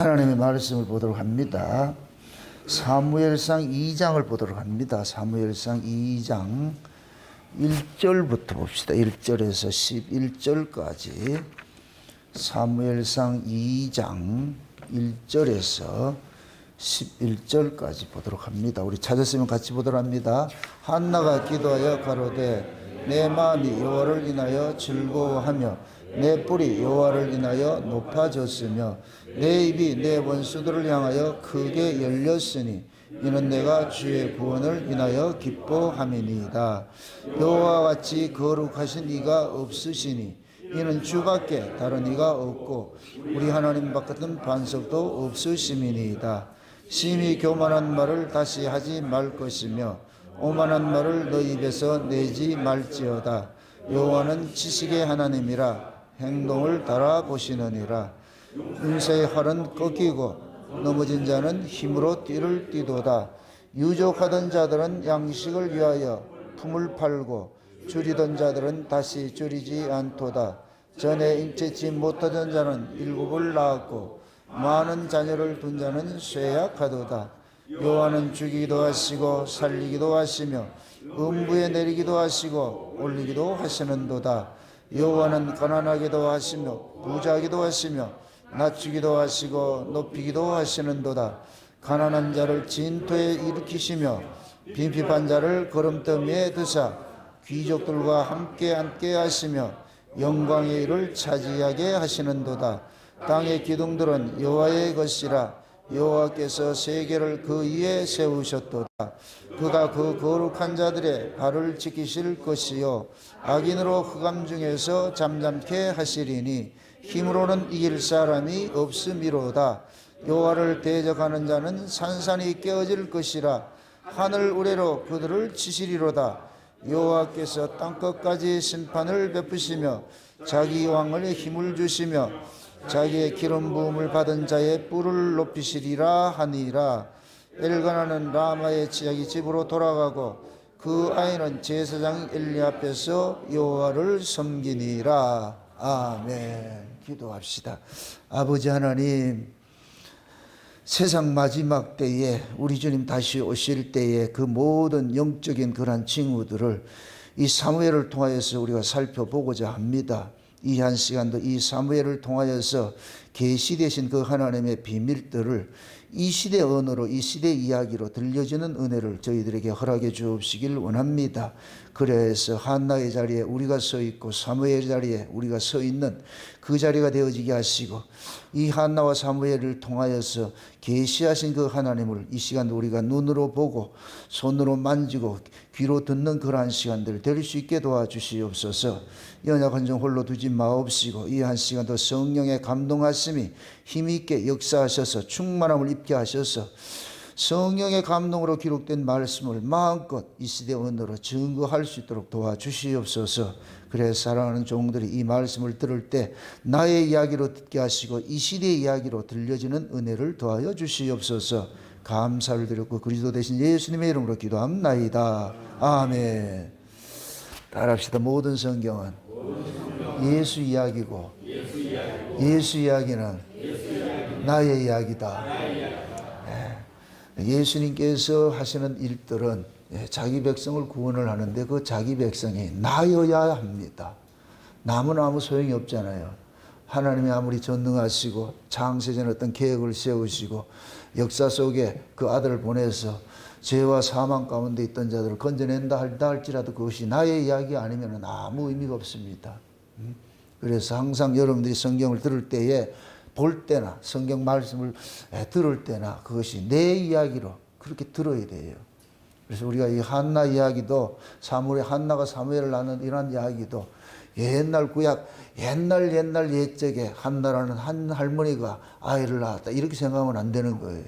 하나님의 말씀을 보도록 합니다. 사무엘상 2장을 보도록 합니다. 사무엘상 2장 1절부터 봅시다. 1절에서 11절까지. 사무엘상 2장 1절에서 11절까지 보도록 합니다. 우리 찾았으면 같이 보도록 합니다. 한나가 기도하여 가로되 내 마음이 여호와를 인하여 즐거워하며 내 뿔이 여호와를 인하여 높아졌으며 내 입이 내 원수들을 향하여 크게 열렸으니 이는 내가 주의 구원을 인하여 기뻐함이니이다. 여호와와 같이 거룩하신 이가 없으시니 이는 주밖에 다른 이가 없고 우리 하나님 같은 반석도 없으심이니이다. 심히 교만한 말을 다시 하지 말 것이며 오만한 말을 너희 입에서 내지 말지어다. 여호와는 지식의 하나님이라 행동을 달아보시느니라. 운세의 활은 꺾이고 넘어진 자는 힘으로 띠를 띠도다. 유족하던 자들은 양식을 위하여 품을 팔고 줄이던 자들은 다시 줄이지 않도다. 전에 인체치 못하던 자는 일곱을 낳았고 많은 자녀를 둔 자는 쇠약하도다. 여호와는 죽이기도 하시고 살리기도 하시며 음부에 내리기도 하시고 올리기도 하시는도다. 여호와는 가난하기도 하시며 부자하기도 하시며 낮추기도 하시고 높이기도 하시는도다. 가난한 자를 진토에 일으키시며 빈핍한 자를 거름더미에 드사 귀족들과 함께 앉게 하시며 영광의 일을 차지하게 하시는도다. 땅의 기둥들은 여호와의 것이라. 여호와께서 세계를 그 위에 세우셨도다. 그가 그 거룩한 자들의 발을 지키실 것이요 악인으로 흑암 중에서 잠잠케 하시리니 힘으로는 이길 사람이 없음이로다. 여호와를 대적하는 자는 산산이 깨어질 것이라. 하늘 우레로 그들을 치시리로다. 여호와께서 땅끝까지 심판을 베푸시며 자기 왕을 힘을 주시며 자기의 기름 부음을 받은 자의 뿔을 높이시리라 하니라. 엘가나는 라마의 자기 집으로 돌아가고 그 아이는 제사장 엘리 앞에서 여호와를 섬기니라. 아멘. 기도합시다. 아버지 하나님, 세상 마지막 때에 우리 주님 다시 오실 때에 그 모든 영적인 그런 징후들을 이 사무엘을 통하여서 우리가 살펴보고자 합니다. 이 한 시간도 이 사무엘을 통하여서 계시되신 그 하나님의 비밀들을 이 시대 언어로 이 시대 이야기로 들려주는 은혜를 저희들에게 허락해 주옵시길 원합니다. 그래서 한나의 자리에 우리가 서 있고 사무엘의 자리에 우리가 서 있는 그 자리가 되어지게 하시고 이 한나와 사무엘을 통하여서 계시하신 그 하나님을 이 시간도 우리가 눈으로 보고 손으로 만지고 귀로 듣는 그러한 시간들 될 수 있게 도와주시옵소서. 연약한 종 홀로 두지 마옵시고 이 한 시간도 성령의 감동하심이 힘있게 역사하셔서 충만함을 입게 하셔서 성령의 감동으로 기록된 말씀을 마음껏 이 시대 언어로 증거할 수 있도록 도와주시옵소서. 그래서 사랑하는 종들이 이 말씀을 들을 때 나의 이야기로 듣게 하시고 이 시대의 이야기로 들려지는 은혜를 더하여 주시옵소서. 감사를 드렸고 그리스도 대신 예수님의 이름으로 기도합나이다. 아멘. 따라합시다. 모든 성경은 예수 이야기고 예수 이야기는 나의 이야기다. 예수님께서 하시는 일들은 자기 백성을 구원을 하는데 그 자기 백성이 나여야 합니다. 남은 아무 소용이 없잖아요. 하나님이 아무리 전능하시고 창세전 어떤 계획을 세우시고 역사 속에 그 아들을 보내서 죄와 사망 가운데 있던 자들을 건져낸다 할지라도 그것이 나의 이야기 아니면 아무 의미가 없습니다. 그래서 항상 여러분들이 성경을 들을 때에 볼 때나 성경 말씀을 들을 때나 그것이 내 이야기로 그렇게 들어야 돼요. 그래서 우리가 이 한나 이야기도 사무엘 한나가 사무엘을 낳는 이런 이야기도 옛날 구약 옛날 옛적에 한나라는 한 할머니가 아이를 낳았다 이렇게 생각하면 안 되는 거예요.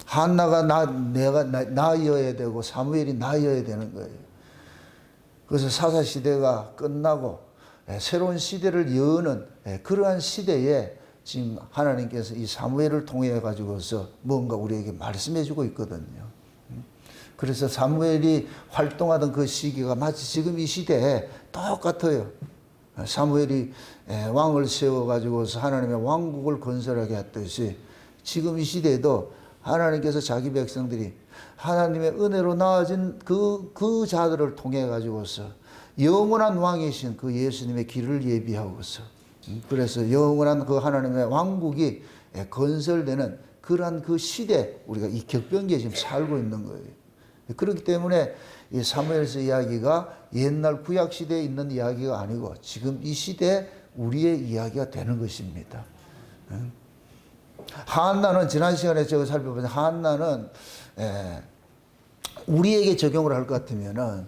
한나가 나여야 되고 사무엘이 나여야 되는 거예요. 그래서 사사 시대가 끝나고 새로운 시대를 여는 그러한 시대에 지금 하나님께서 이 사무엘을 통해 가지고서 뭔가 우리에게 말씀해 주고 있거든요. 그래서 사무엘이 활동하던 그 시기가 마치 지금 이 시대에 똑같아요. 사무엘이 왕을 세워가지고서 하나님의 왕국을 건설하게 했듯이 지금 이 시대에도 하나님께서 자기 백성들이 하나님의 은혜로 나아진 그 자들을 통해 가지고서 영원한 왕이신 그 예수님의 길을 예비하고서 그래서 영원한 그 하나님의 왕국이 건설되는 그러한 그 시대 우리가 이 격변기에 지금 살고 있는 거예요. 그렇기 때문에 이 사무엘서 이야기가 옛날 구약 시대에 있는 이야기가 아니고 지금 이 시대에 우리의 이야기가 되는 것입니다. 한나는 지난 시간에 제가 살펴보자 한나는 우리에게 적용을 할 것 같으면은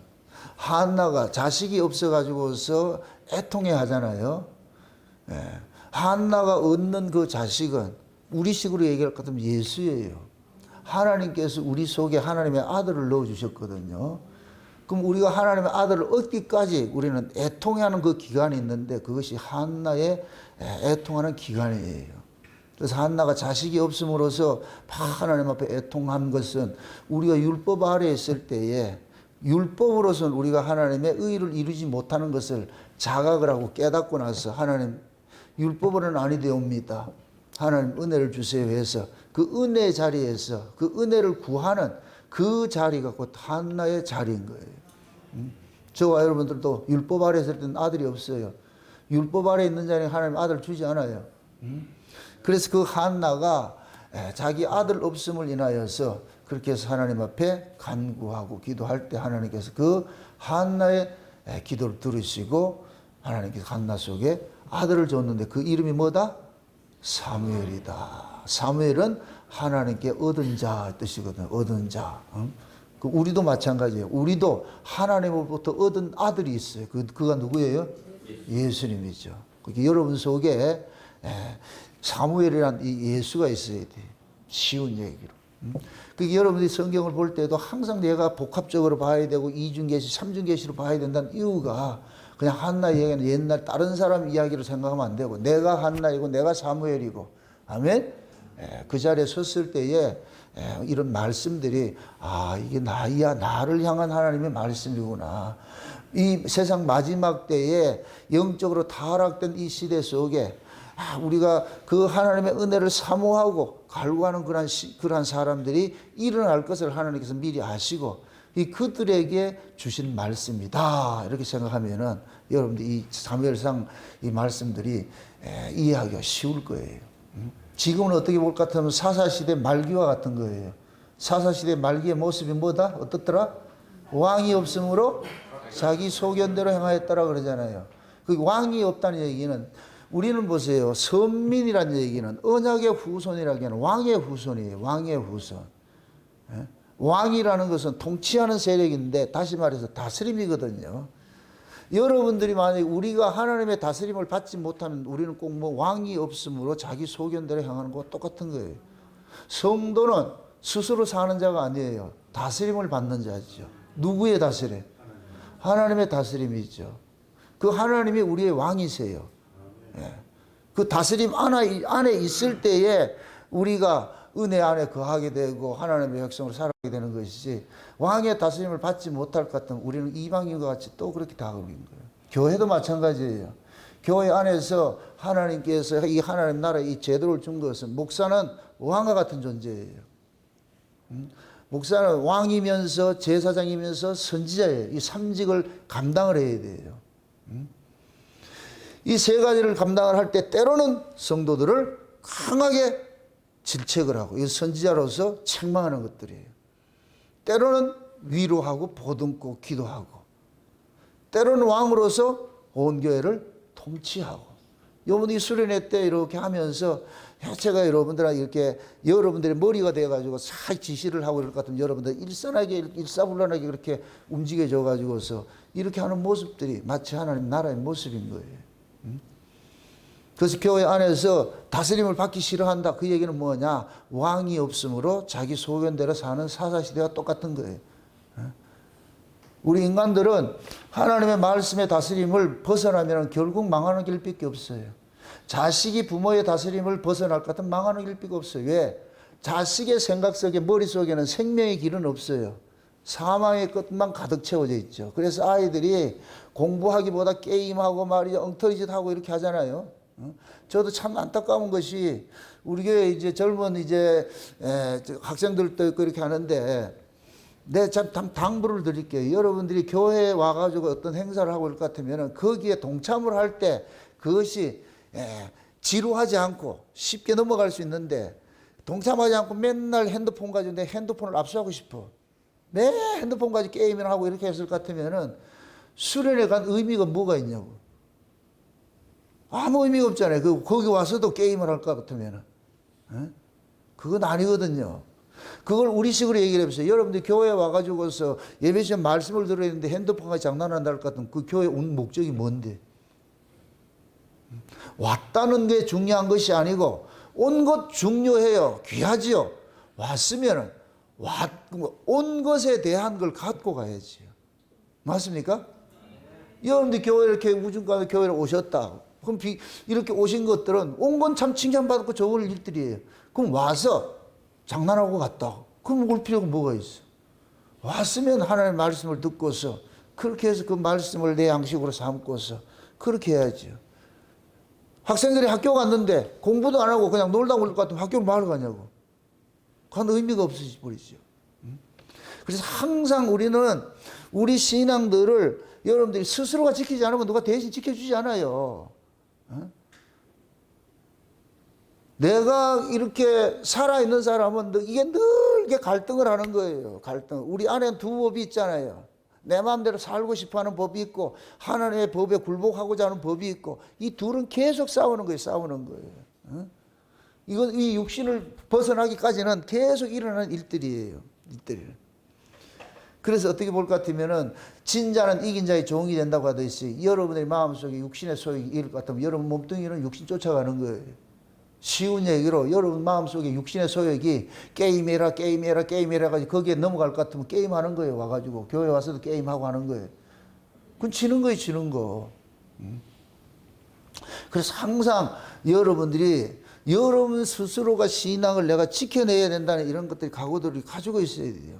한나가 자식이 없어가지고서 애통해 하잖아요. 한나가 얻는 그 자식은 우리식으로 얘기할 것 같으면 예수예요. 하나님께서 우리 속에 하나님의 아들을 넣어주셨거든요. 그럼 우리가 하나님의 아들을 얻기까지 우리는 애통해하는 그 기간이 있는데 그것이 한나의 애통하는 기간이에요. 그래서 한나가 자식이 없음으로써 하나님 앞에 애통한 것은 우리가 율법 아래에 있을 때에 율법으로서는 우리가 하나님의 의를 이루지 못하는 것을 자각을 하고 깨닫고 나서 하나님 율법으로는 아니 되옵니다. 하나님 은혜를 주세요 해서 그 은혜의 자리에서 그 은혜를 구하는 그 자리가 곧 한나의 자리인 거예요. 저와 여러분들도 율법 아래에 있을 때는 아들이 없어요. 율법 아래에 있는 자리에 하나님 아들 주지 않아요. 그래서 그 한나가 자기 아들 없음을 인하여서 그렇게 해서 하나님 앞에 간구하고 기도할 때 하나님께서 그 한나의 기도를 들으시고 하나님께서 한나 속에 아들을 줬는데 그 이름이 뭐다? 사무엘이다. 사무엘은 하나님께 얻은 자 뜻이거든요. 얻은 자. 우리도 마찬가지예요. 우리도 하나님으로부터 얻은 아들이 있어요. 그가 누구예요? 예수님이죠. 여러분 속에 사무엘이란 이 예수가 있어야 돼요. 쉬운 얘기로. 여러분들이 성경을 볼 때도 항상 내가 복합적으로 봐야 되고 이중계시, 삼중계시로 봐야 된다는 이유가 그냥 한나 얘기는 옛날 다른 사람 이야기로 생각하면 안 되고 내가 한나이고 내가 사무엘이고 아멘? 그 자리에 섰을 때에 이런 말씀들이 이게 나를 향한 하나님의 말씀이구나. 이 세상 마지막 때에 영적으로 타락된 이 시대 속에 우리가 그 하나님의 은혜를 사모하고 갈구하는 그러한 사람들이 일어날 것을 하나님께서 미리 아시고 이 그들에게 주신 말씀이다 이렇게 생각하면은 여러분들 이 사무엘상 이 말씀들이 이해하기가 쉬울 거예요. 지금은 어떻게 볼 것 같으면 사사시대 말기와 같은 거예요. 사사시대 말기의 모습이 뭐다? 어떻더라? 왕이 없으므로 자기 소견대로 행하였다라 그러잖아요. 그 왕이 없다는 얘기는 우리는 보세요. 선민이라는 얘기는 언약의 후손이라기에는 왕의 후손이에요. 왕의 후손. 왕이라는 것은 통치하는 세력인데 다시 말해서 다스림이거든요. 여러분들이 만약에 우리가 하나님의 다스림을 받지 못하면 우리는 꼭 왕이 없으므로 자기 소견대로 행하는 것과 똑같은 거예요. 성도는 스스로 사는 자가 아니에요. 다스림을 받는 자죠. 누구의 다스림? 하나님의 다스림이죠. 그 하나님이 우리의 왕이세요. 그 다스림 안에 있을 때에 우리가 은혜 안에 거하게 되고 하나님의 백성으로 살아가게 되는 것이지 왕의 다스림을 받지 못할 것 같으면 우리는 이방인과 같이 또 그렇게 다가오는 거예요. 교회도 마찬가지예요. 교회 안에서 하나님께서 이 하나님 나라에 이 제도를 준 것은 목사는 왕과 같은 존재예요. 목사는 왕이면서 제사장이면서 선지자예요. 이 삼직을 감당을 해야 돼요. 이 세 가지를 감당을 할 때 때로는 성도들을 강하게 질책을 하고 이 선지자로서 책망하는 것들이에요. 때로는 위로하고 보듬고 기도하고 때로는 왕으로서 온 교회를 통치하고 여러분이 수련회 때 이렇게 하면서 제가 여러분들한테 이렇게 여러분들의 머리가 돼가지고 싹 지시를 하고 이럴 것 같으면 여러분들 일사불란하게 그렇게 움직여져 가지고서 이렇게 하는 모습들이 마치 하나님 나라의 모습인 거예요. 그래서 교회 안에서 다스림을 받기 싫어한다. 그 얘기는 뭐냐? 왕이 없으므로 자기 소견대로 사는 사사시대와 똑같은 거예요. 우리 인간들은 하나님의 말씀의 다스림을 벗어나면 결국 망하는 길밖에 없어요. 자식이 부모의 다스림을 벗어날 것 같으면 망하는 길밖에 없어요. 왜? 자식의 생각 속에 머릿속에는 생명의 길은 없어요. 사망의 것만 가득 채워져 있죠. 그래서 아이들이 공부하기보다 게임하고 말이죠. 엉터리짓 하고 이렇게 하잖아요. 저도 참 안타까운 것이 우리 교회 이제 젊은 이제 학생들도 있고 이렇게 하는데 내 참 당부를 드릴게요. 여러분들이 교회에 와가지고 어떤 행사를 하고 올 것 같으면 거기에 동참을 할 때 그것이 지루하지 않고 쉽게 넘어갈 수 있는데 동참하지 않고 맨날 핸드폰 가지고 내 핸드폰을 압수하고 싶어. 매 핸드폰 가지고 게임을 하고 이렇게 했을 것 같으면은 수련회 간 의미가 뭐가 있냐고. 아무 의미가 없잖아요. 거기 와서도 게임을 할 것 같으면은. 그건 아니거든요. 그걸 우리식으로 얘기를 해보세요. 여러분들 교회에 와가지고서 예배 시간 말씀을 들어야 되는데 핸드폰 가지고 장난한다 할 것 같으면 그 교회 온 목적이 뭔데? 왔다는 게 중요한 것이 아니고 온 것 중요해요. 귀하지요. 왔으면은 온 것에 대한 걸 갖고 가야지요. 맞습니까? 여러분들 교회 이렇게 우중간에 교회를 오셨다. 그럼 이렇게 오신 것들은 온 건 참 칭찬받고 좋은 일들이에요. 그럼 와서 장난하고 갔다. 그럼 올 필요가 뭐가 있어? 왔으면 하나님의 말씀을 듣고서 그렇게 해서 그 말씀을 내 양식으로 삼고서 그렇게 해야죠. 학생들이 학교 갔는데 공부도 안 하고 그냥 놀다 올 것 같으면 학교를 뭐하러 가냐고. 그건 의미가 없어져 버리죠. 그래서 항상 우리는 우리 신앙들을 여러분들이 스스로가 지키지 않으면 누가 대신 지켜주지 않아요. 내가 이렇게 살아있는 사람은 이게 늘 이게 갈등을 하는 거예요. 갈등. 우리 안에 두 법이 있잖아요. 내 마음대로 살고 싶어 하는 법이 있고 하나님의 법에 굴복하고자 하는 법이 있고 이 둘은 계속 싸우는 거예요. 싸우는 거예요. 이 육신을 벗어나기까지는 계속 일어나는 일들이에요. 일들이에요. 그래서 어떻게 볼 것 같으면은 진자는 이긴 자의 종이 된다고 하듯이 여러분의 마음속에 육신의 소욕이 이길 것 같으면 여러분 몸뚱이는 육신 쫓아가는 거예요. 쉬운 얘기로 여러분 마음속에 육신의 소욕이 게임해라 가지고 거기에 넘어갈 것 같으면 게임하는 거예요. 와가지고 교회 와서도 게임하고 하는 거예요. 그건 지는 거예요. 지는 거. 그래서 항상 여러분들이 여러분 스스로가 신앙을 내가 지켜내야 된다는 이런 것들이 각오들을 가지고 있어야 돼요.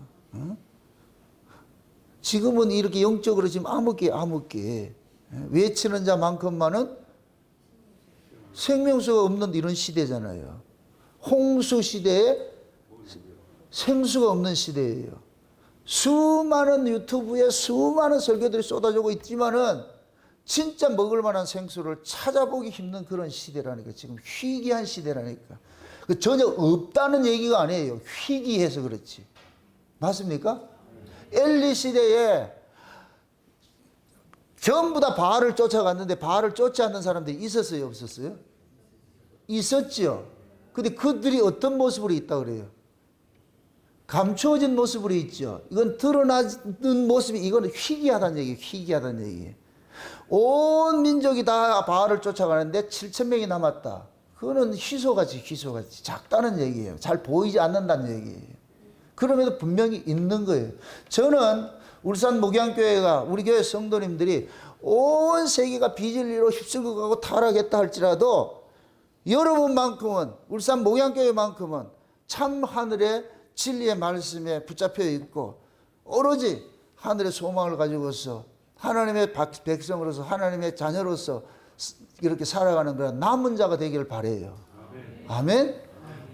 지금은 이렇게 영적으로 지금 암흑기 외치는 자만큼만은 생명수가 없는 이런 시대잖아요. 홍수 시대에 생수가 없는 시대예요. 수많은 유튜브에 수많은 설교들이 쏟아지고 있지만은 진짜 먹을 만한 생수를 찾아보기 힘든 그런 시대라니까. 지금 희귀한 시대라니까. 전혀 없다는 얘기가 아니에요. 희귀해서 그렇지. 맞습니까? 엘리 시대에 전부 다 바알을 쫓아갔는데 바알을 쫓지 않는 사람들이 있었어요? 없었어요? 있었죠. 근데 그들이 어떤 모습으로 있다 그래요? 감추어진 모습으로 있죠. 이건 드러나는 모습이 이거는 희귀하다는 얘기예요. 희귀하다는 얘기예요. 온 민족이 다 바알을 쫓아가는데 7,000명이 남았다. 그거는 희소같이 작다는 얘기예요. 잘 보이지 않는다는 얘기예요. 그럼에도 분명히 있는 거예요. 저는 울산 목양교회가 우리 교회 성도님들이 온 세계가 비진리로 휩쓸고 가고 타락했다 할지라도 여러분만큼은 울산 목양교회만큼은 참 하늘의 진리의 말씀에 붙잡혀 있고 오로지 하늘의 소망을 가지고서 하나님의 백성으로서 하나님의 자녀로서 이렇게 살아가는 그런 남은 자가 되기를 바라요. 아멘.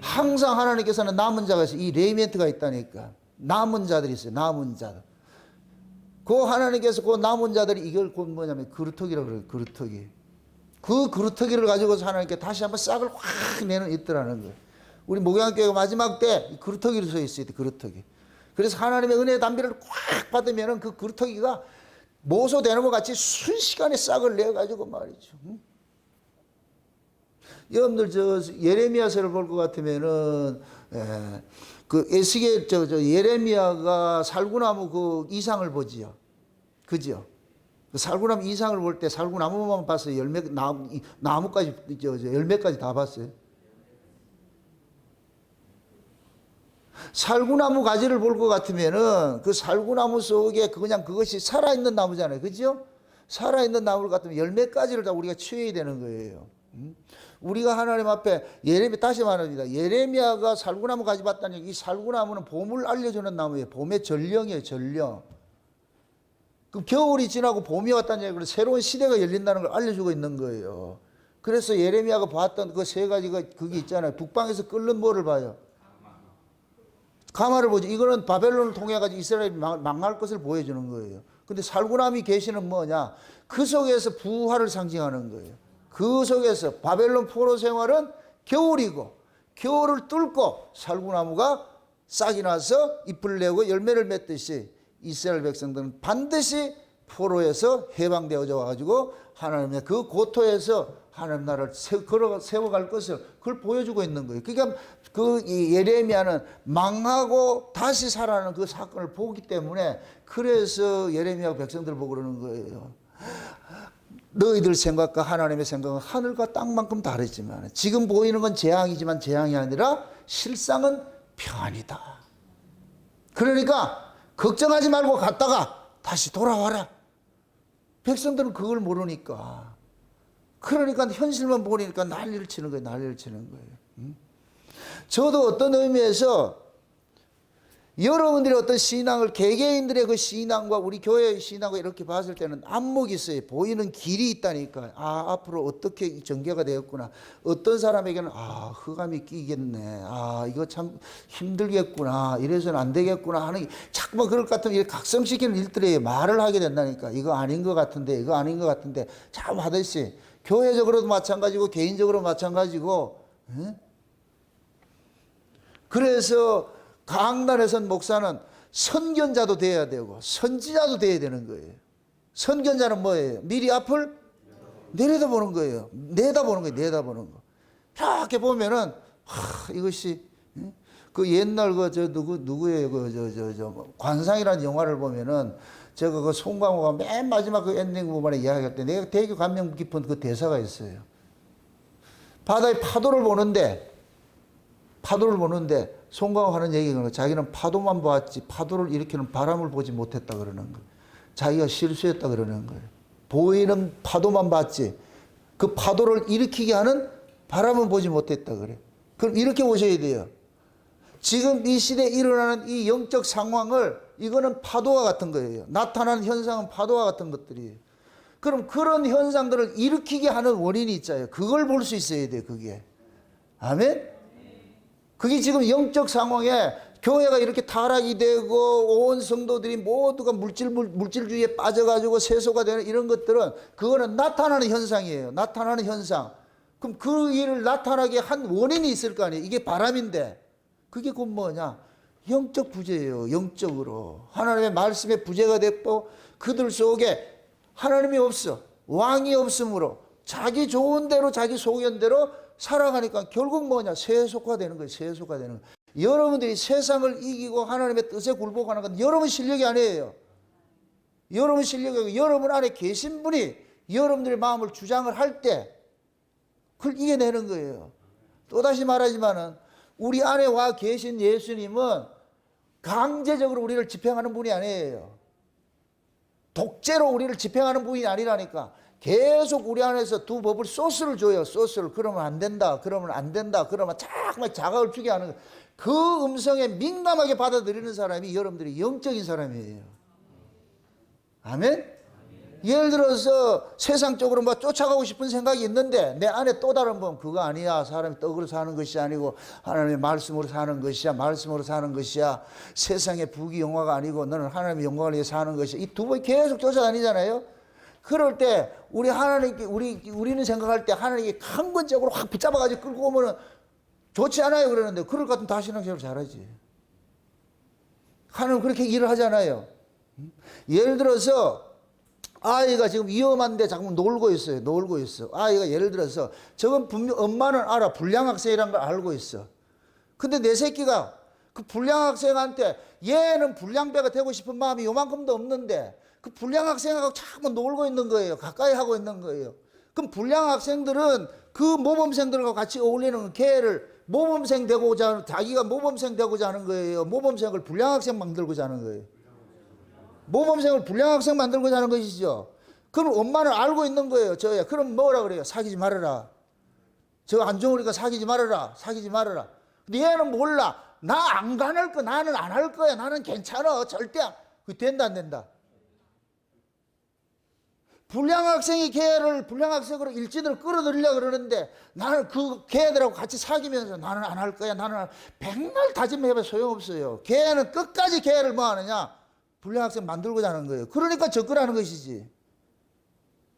항상 하나님께서는 남은 자가 있어요. 이 레이멘트가 있다니까. 남은 자들이 있어요. 남은 자들. 그 하나님께서 그 남은 자들이 이걸 곧 뭐냐면 그루터기라고 그래요. 그루터기. 그 그루터기를 가지고서 하나님께 다시 한번 싹을 확 내는 있더라는 거예요. 우리 목양교회가 마지막 때 그루터기로 서 있어야 돼. 그루터기. 그래서 하나님의 은혜의 담비를 꽉 받으면은 그 그루터기가 모소되는 것 같이 순식간에 싹을 내가지고 말이죠. 여러분들 예레미야서를 볼 것 같으면은 그 에스겔 예레미야가 살구나무 그 이상을 보지요. 그죠? 그 살구나무 이상을 볼 때 살구나무만 봤어요. 나무까지 열매까지 다 봤어요. 살구나무 가지를 볼 것 같으면은 그 살구나무 속에 그냥 그것이 살아있는 나무잖아요. 그죠? 살아있는 나무를 같으면 열매까지를 다 우리가 취해야 되는 거예요. 우리가 하나님 앞에 다시 말합니다. 예레미야가 살구나무 가져봤다는 이 살구나무는 봄을 알려주는 나무예요. 봄의 전령이에요. 전령. 그 겨울이 지나고 봄이 왔다는 얘기로 새로운 시대가 열린다는 걸 알려주고 있는 거예요. 그래서 예레미야가 봤던 그 세 가지가 그게 있잖아요. 북방에서 끓는 뭐를 봐요? 가마를 보죠. 이거는 바벨론을 통해 가지고 이스라엘이 망할 것을 보여주는 거예요. 근데 살구나무의 계시는 뭐냐? 그 속에서 부활을 상징하는 거예요. 그 속에서 바벨론 포로 생활은 겨울이고 겨울을 뚫고 살구나무가 싹이 나서 잎을 내고 열매를 맺듯이 이스라엘 백성들은 반드시 포로에서 해방되어져 와가지고 하나님의 그 고토에서 하나님 나라를 세워갈 것을 그걸 보여주고 있는 거예요. 그러니까 그 예레미야는 망하고 다시 살아나는 그 사건을 보기 때문에 그래서 예레미야가 백성들 보고 그러는 거예요. 너희들 생각과 하나님의 생각은 하늘과 땅만큼 다르지만 지금 보이는 건 재앙이지만 재앙이 아니라 실상은 평안이다. 그러니까 걱정하지 말고 갔다가 다시 돌아와라. 백성들은 그걸 모르니까. 그러니까 현실만 보니까 난리를 치는 거예요. 난리를 치는 거예요. 저도 어떤 의미에서 여러분들의 어떤 신앙을 개개인들의 그 신앙과 우리 교회의 신앙과 이렇게 봤을 때는 안목이 있어요. 보이는 길이 있다니까. 아, 앞으로 어떻게 전개가 되었구나. 어떤 사람에게는 아, 흑암이 끼겠네. 아, 이거 참 힘들겠구나. 이래서는 안 되겠구나 하는 자꾸만 그럴 것 같으면 각성시키는 일들이 말을 하게 된다니까. 이거 아닌 것 같은데, 이거 아닌 것 같은데 참 하듯이 교회적으로도 마찬가지고 개인적으로 마찬가지고. 그래서 강단에 선 목사는 선견자도 돼야 되고 선지자도 돼야 되는 거예요. 선견자는 뭐예요? 미리 앞을 내려다보는 거예요. 내다보는 거예요. 내다보는 거. 이렇게 보면은 이것이 그 옛날 누구예요? 관상이라는 영화를 보면은 제가 그 송강호가 맨 마지막 그 엔딩 부분에 이야기할 때 내가 되게 감명 깊은 그 대사가 있어요. 바다의 파도를 보는데 송강호 하는 얘기가 자기는 파도만 봤지 파도를 일으키는 바람을 보지 못했다 그러는 거예요. 자기가 실수했다 그러는 거예요. 보이는 파도만 봤지 그 파도를 일으키게 하는 바람은 보지 못했다 그래. 그럼 이렇게 보셔야 돼요. 지금 이 시대에 일어나는 이 영적 상황을 이거는 파도와 같은 거예요. 나타나는 현상은 파도와 같은 것들이에요. 그럼 그런 현상들을 일으키게 하는 원인이 있잖아요. 그걸 볼 수 있어야 돼요. 그게. 아멘? 그게 지금 영적 상황에 교회가 이렇게 타락이 되고 온 성도들이 모두가 물질주의에 빠져가지고 세소가 되는 이런 것들은 그거는 나타나는 현상이에요. 나타나는 현상. 그럼 그 일을 나타나게 한 원인이 있을 거 아니에요. 이게 바람인데 그게 곧 뭐냐? 영적 부재예요. 영적으로. 하나님의 말씀에 부재가 됐고 그들 속에 하나님이 없어. 왕이 없으므로 자기 좋은 대로 자기 소견대로 살아가니까 결국 뭐냐? 세속화되는 거예요. 세속화되는 거예요. 여러분들이 세상을 이기고 하나님의 뜻에 굴복하는 건 여러분 실력이 아니에요. 여러분 실력이 아니고 여러분 안에 계신 분이 여러분들의 마음을 주장을 할 때 그걸 이겨내는 거예요. 또다시 말하지만은 우리 안에 와 계신 예수님은 강제적으로 우리를 집행하는 분이 아니에요. 독재로 우리를 집행하는 분이 아니라니까. 계속 우리 안에서 두 법을 소스를 줘요. 소스를. 그러면 안 된다. 그러면 안 된다. 그러면 자꾸만 자각을 주게 하는 거예요. 그 음성에 민감하게 받아들이는 사람이 여러분들이 영적인 사람이에요. 아멘? 예를 들어서 세상적으로 뭐 쫓아가고 싶은 생각이 있는데 내 안에 또 다른 법 그거 아니야. 사람이 떡으로 사는 것이 아니고 하나님의 말씀으로 사는 것이야. 말씀으로 사는 것이야. 세상의 부귀영화가 아니고 너는 하나님의 영광을 위해 사는 것이야. 이 두 번이 계속 쫓아다니잖아요. 그럴 때 우리 하나님께 우리는 생각할 때 하나님께 강권적으로 확 붙잡아가지고 끌고 오면은 좋지 않아요. 그러는데 그럴 것 같으면 다 신앙생활 잘하지. 하나님 그렇게 일을 하잖아요. 예를 들어서 아이가 지금 위험한데 자꾸 놀고 있어요. 놀고 있어. 아이가 예를 들어서 저건 분명 엄마는 알아. 불량학생이라는 걸 알고 있어. 근데 내 새끼가 그 불량학생한테 얘는 불량배가 되고 싶은 마음이 요만큼도 없는데 그 불량학생하고 자꾸 놀고 있는 거예요. 가까이 하고 있는 거예요. 그럼 불량학생들은 그 모범생들과 같이 어울리는 걔를 모범생 되고자 자기가 모범생 되고자 하는 거예요. 모범생을 불량학생 만들고자 하는 거예요. 모범생을 불량학생 만들고자 하는 것이죠. 그럼 엄마는 알고 있는 거예요. 저야. 그럼 뭐라 그래요? 사귀지 말아라. 저 안 좋으니까 사귀지 말아라. 사귀지 말아라. 근데 얘는 몰라. 나 안 가는 거 나는 안 할 거야. 나는 괜찮아. 절대 그 된다 안 된다. 불량 학생이 걔를 불량 학생으로 일진으로 끌어들이려고 그러는데 나는 그 걔들하고 같이 사귀면서 나는 안 할 거야. 나는 백날 다짐해봐 소용없어요. 걔는 끝까지 걔를 뭐 하느냐? 불량 학생 만들고자 하는 거예요. 그러니까 접근하는 것이지.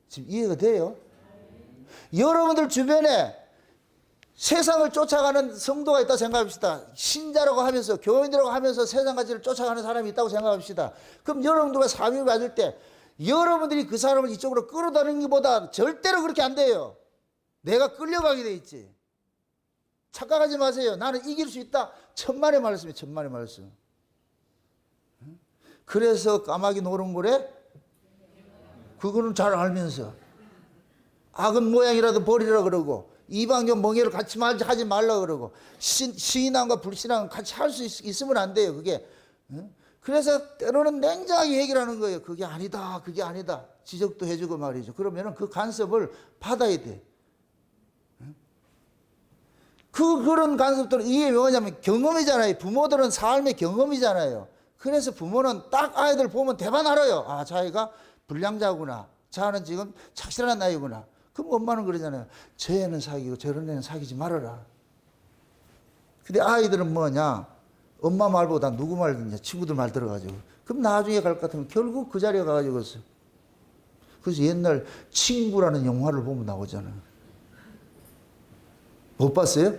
지금 이해가 돼요? 여러분들 주변에 세상을 쫓아가는 성도가 있다고 생각합시다. 신자라고 하면서 교인이라고 하면서 세상 가치를 쫓아가는 사람이 있다고 생각합시다. 그럼 여러분들과 사명을 받을 때 여러분들이 그 사람을 이쪽으로 끌어다니는 것보다 절대로 그렇게 안 돼요. 내가 끌려가게 돼 있지. 착각하지 마세요. 나는 이길 수 있다. 천만의 말씀이에요. 천만의 말씀. 그래서 까마귀 노른고래 그거는 잘 알면서 악은 모양이라도 버리라 그러고 이방교 멍해를 같이 하지 말라 그러고 신앙과 불신앙은 같이 할 수 있으면 안 돼요. 그게. 그래서 때로는 냉정하게 해결하는 거예요. 그게 아니다. 그게 아니다. 지적도 해주고 말이죠. 그러면은 그 간섭을 받아야 돼. 그런 간섭들은 이게 뭐냐면 경험이잖아요. 부모들은 삶의 경험이잖아요. 그래서 부모는 딱 아이들 보면 대반 알아요. 아, 자기가 불량자구나. 자는 지금 착실한 나이구나. 그럼 엄마는 그러잖아요. 저 애는 사귀고 저런 애는 사귀지 말아라. 근데 아이들은 뭐냐? 엄마 말보다 누구 말 듣냐? 친구들 말 들어가지고. 그럼 나중에 갈 것 같으면 결국 그 자리에 가가지고 있어. 그래서 옛날 친구라는 영화를 보면 나오잖아요. 못 봤어요?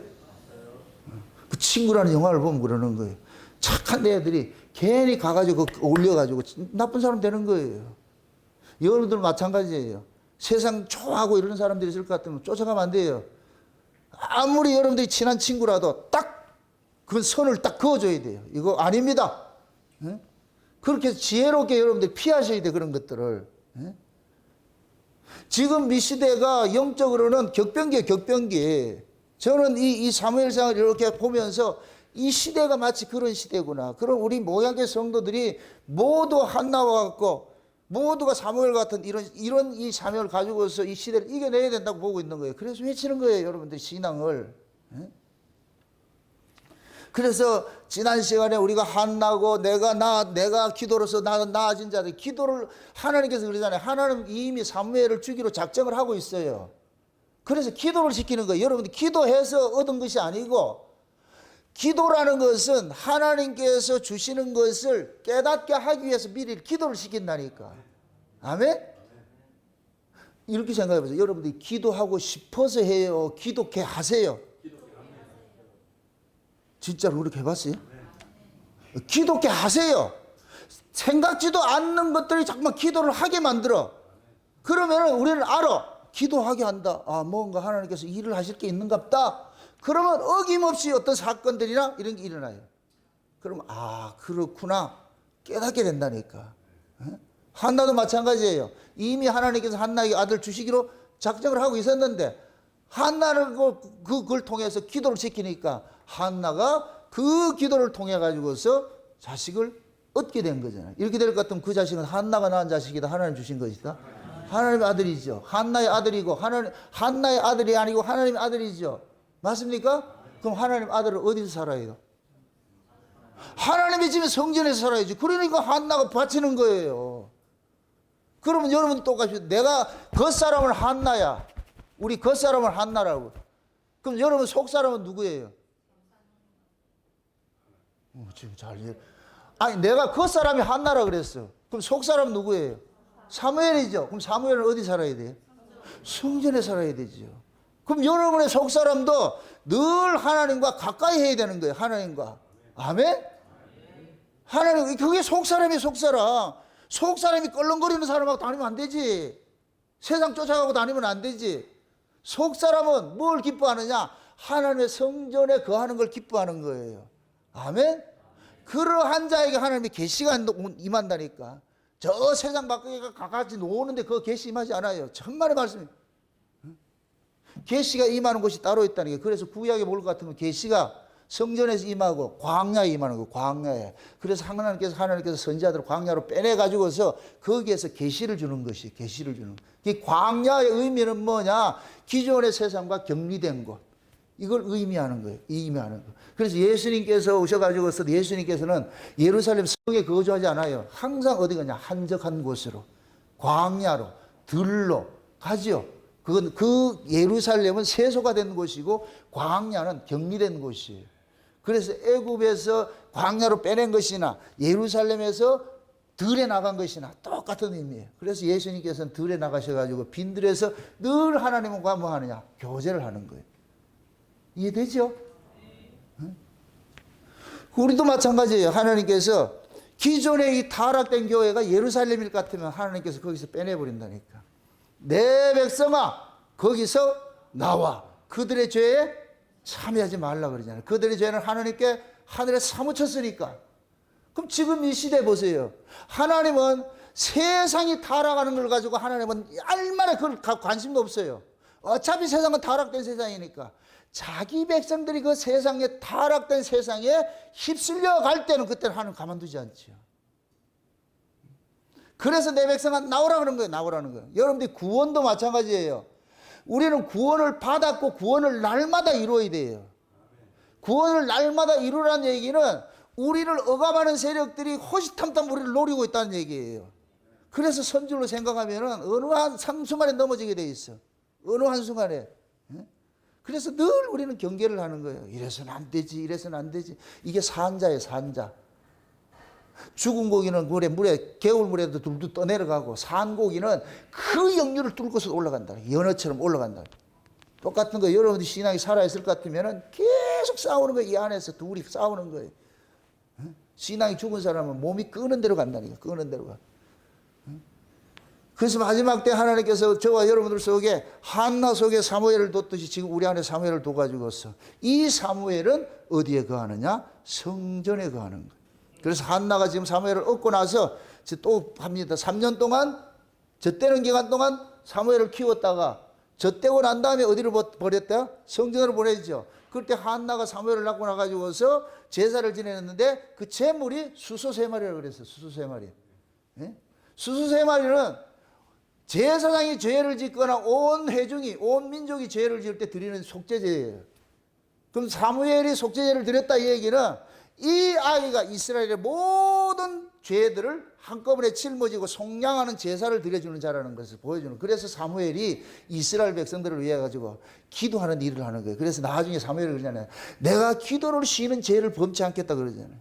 그 친구라는 영화를 보면 그러는 거예요. 착한 애들이 괜히 가가지고 올려가지고 나쁜 사람 되는 거예요. 여러분들 마찬가지예요. 세상 좋아하고 이런 사람들이 있을 것 같으면 쫓아가면 안 돼요. 아무리 여러분들이 친한 친구라도 딱 그 선을 딱 그어줘야 돼요. 이거 아닙니다. 그렇게 지혜롭게 여러분들 피하셔야 돼. 그런 것들을. 지금 이 시대가 영적으로는 격변기예요. 격변기. 저는 이 사무엘상을 이렇게 보면서 이 시대가 마치 그런 시대구나. 그럼 우리 모양의 성도들이 모두 한나와 같고 모두가 사무엘 같은 이런 이 사명을 가지고서 이 시대를 이겨내야 된다고 보고 있는 거예요. 그래서 외치는 거예요. 여러분들 신앙을. 그래서 지난 시간에 우리가 한나고 내가 기도로서 나아진 자들 기도를 하나님께서 그러잖아요. 하나님 이미 사무엘을 주기로 작정을 하고 있어요. 그래서 기도를 시키는 거예요. 여러분들 기도해서 얻은 것이 아니고 기도라는 것은 하나님께서 주시는 것을 깨닫게 하기 위해서 미리 기도를 시킨다니까. 아멘? 이렇게 생각해 보세요. 여러분들이 기도하고 싶어서 해요? 기도케 하세요? 진짜로 그렇게 해봤어요? 기도케 하세요. 생각지도 않는 것들이 자꾸만 기도를 하게 만들어. 그러면 우리는 알아. 기도하게 한다. 아, 뭔가 하나님께서 일을 하실 게 있는갑다. 그러면 어김없이 어떤 사건들이나 이런 게 일어나요. 그러면 아, 그렇구나. 깨닫게 된다니까. 한나도 마찬가지예요. 이미 하나님께서 한나에게 아들 주시기로 작정을 하고 있었는데 한나를 그걸 통해서 기도를 시키니까 한나가 그 기도를 통해 가지고서 자식을 얻게 된 거잖아요. 이렇게 될 것 같으면 그 자식은 한나가 낳은 자식이다. 하나님 주신 것이다. 하나님의 아들이죠. 한나의 아들이고 한나의 아들이 아니고 하나님의 아들이죠. 맞습니까? 그럼 하나님 아들은 어디서 살아요? 하나님의 집에 성전에서 살아야지. 그러니까 한나가 바치는 거예요. 그러면 여러분 똑같이 내가 겉사람은 한나야. 우리 겉사람은 한나라고. 그럼 여러분 속사람은 누구예요? 지금 아니 내가 겉사람이 한나라 그랬어. 그럼 속사람은 누구예요? 사무엘이죠. 그럼 사무엘은 어디 살아야 돼요? 성전에 살아야 되죠. 그럼 여러분의 속사람도 늘 하나님과 가까이 해야 되는 거예요. 하나님과. 아멘? 하나님, 그게 속사람이에요. 속사람. 속사람이 껄렁거리는 사람하고 다니면 안 되지. 세상 쫓아가고 다니면 안 되지. 속사람은 뭘 기뻐하느냐? 하나님의 성전에 거하는 걸 기뻐하는 거예요. 아멘? 그러한 자에게 하나님의 계시가 임한다니까. 저 세상 밖에 가까이 노는데 그 계시 임하지 않아요. 천만의 말씀이에요. 계시가 임하는 곳이 따로 있다는 게. 그래서 구약에 볼 것 같으면 계시가 성전에서 임하고 광야에 임하는 거예요. 광야에. 그래서 하나님께서 선지자들을 광야로 빼내 가지고서 거기에서 계시를 주는 것이 계시를 주는. 이 광야의 의미는 뭐냐? 기존의 세상과 격리된 곳. 이걸 의미하는 거예요. 의미하는 거. 그래서 예수님께서 오셔가지고서 예수님께서는 예루살렘 성에 거주하지 않아요. 항상 어디 가냐? 한적한 곳으로, 광야로, 들로 가죠. 그건 그 예루살렘은 세소가 된 곳이고 광야는 격리된 곳이에요. 그래서 애굽에서 광야로 빼낸 것이나 예루살렘에서 들에 나간 것이나 똑같은 의미예요. 그래서 예수님께서는 들에 나가셔가지고 빈들에서 늘 하나님과 뭐 하느냐? 교제를 하는 거예요. 이해되죠? 응? 우리도 마찬가지예요. 하나님께서 기존의 이 타락된 교회가 예루살렘일 것 같으면 하나님께서 거기서 빼내버린다니까. 내 백성아 거기서 나와. 그들의 죄에 참여하지 말라 그러잖아요. 그들의 죄는 하나님께 하늘에 사무쳤으니까. 그럼 지금 이 시대 보세요. 하나님은 세상이 타락하는 걸 가지고 하나님은 얼마나 그걸 관심도 없어요. 어차피 세상은 타락된 세상이니까. 자기 백성들이 그 세상에 타락된 세상에 휩쓸려 갈 때는 그때는 하나님 가만두지 않죠. 그래서 내 백성아 나오라 그런 거예요. 나오라는 거예요. 여러분들 구원도 마찬가지예요. 우리는 구원을 받았고 구원을 날마다 이루어야 돼요. 구원을 날마다 이루라는 얘기는 우리를 억압하는 세력들이 호시탐탐 우리를 노리고 있다는 얘기예요. 그래서 선줄로 생각하면은 어느 한순간에 넘어지게 돼 있어. 어느 한순간에. 그래서 늘 우리는 경계를 하는 거예요. 이래서는 안 되지, 이래서는 안 되지. 이게 산자예요, 산자. 죽은 고기는 물에 개울물에도 둘둘 떠내려가고 산 고기는 그 역류를 뚫고서 올라간다. 연어처럼 올라간다. 똑같은 거 여러분들이 신앙이 살아있을 것 같으면 계속 싸우는 거예요. 이 안에서 둘이 싸우는 거예요. 신앙이 죽은 사람은 몸이 끄는 대로 간다니까. 끄는 대로 가. 그래서 마지막 때 하나님께서 저와 여러분들 속에 한나 속에 사무엘을 뒀듯이 지금 우리 안에 사무엘을 둬가지고서 이 사무엘은 어디에 거하느냐? 성전에 거하는 거예요. 그래서 한나가 지금 사무엘을 얻고 나서 또 합니다. 3년 동안 젖대는 기간 동안 사무엘을 키웠다가 젖대고 난 다음에 어디로 버렸대요? 성전으로 보내죠. 그때 한나가 사무엘을 낳고 나가지고서 제사를 지냈는데 그 제물이 수소 3마리라고 그랬어요. 수소 3마리. 예? 수소 3마리는 제사장이 죄를 짓거나 온 회중이, 온 민족이 죄를 지을 때 드리는 속죄제예요. 그럼 사무엘이 속죄제를 드렸다 이 얘기는 이 아이가 이스라엘의 모든 죄들을 한꺼번에 짊어지고 속량하는 제사를 드려주는 자라는 것을 보여주는. 그래서 사무엘이 이스라엘 백성들을 위해 가지고 기도하는 일을 하는 거예요. 그래서 나중에 사무엘이 그러잖아요. 내가 기도를 쉬는 죄를 범치 않겠다 그러잖아요.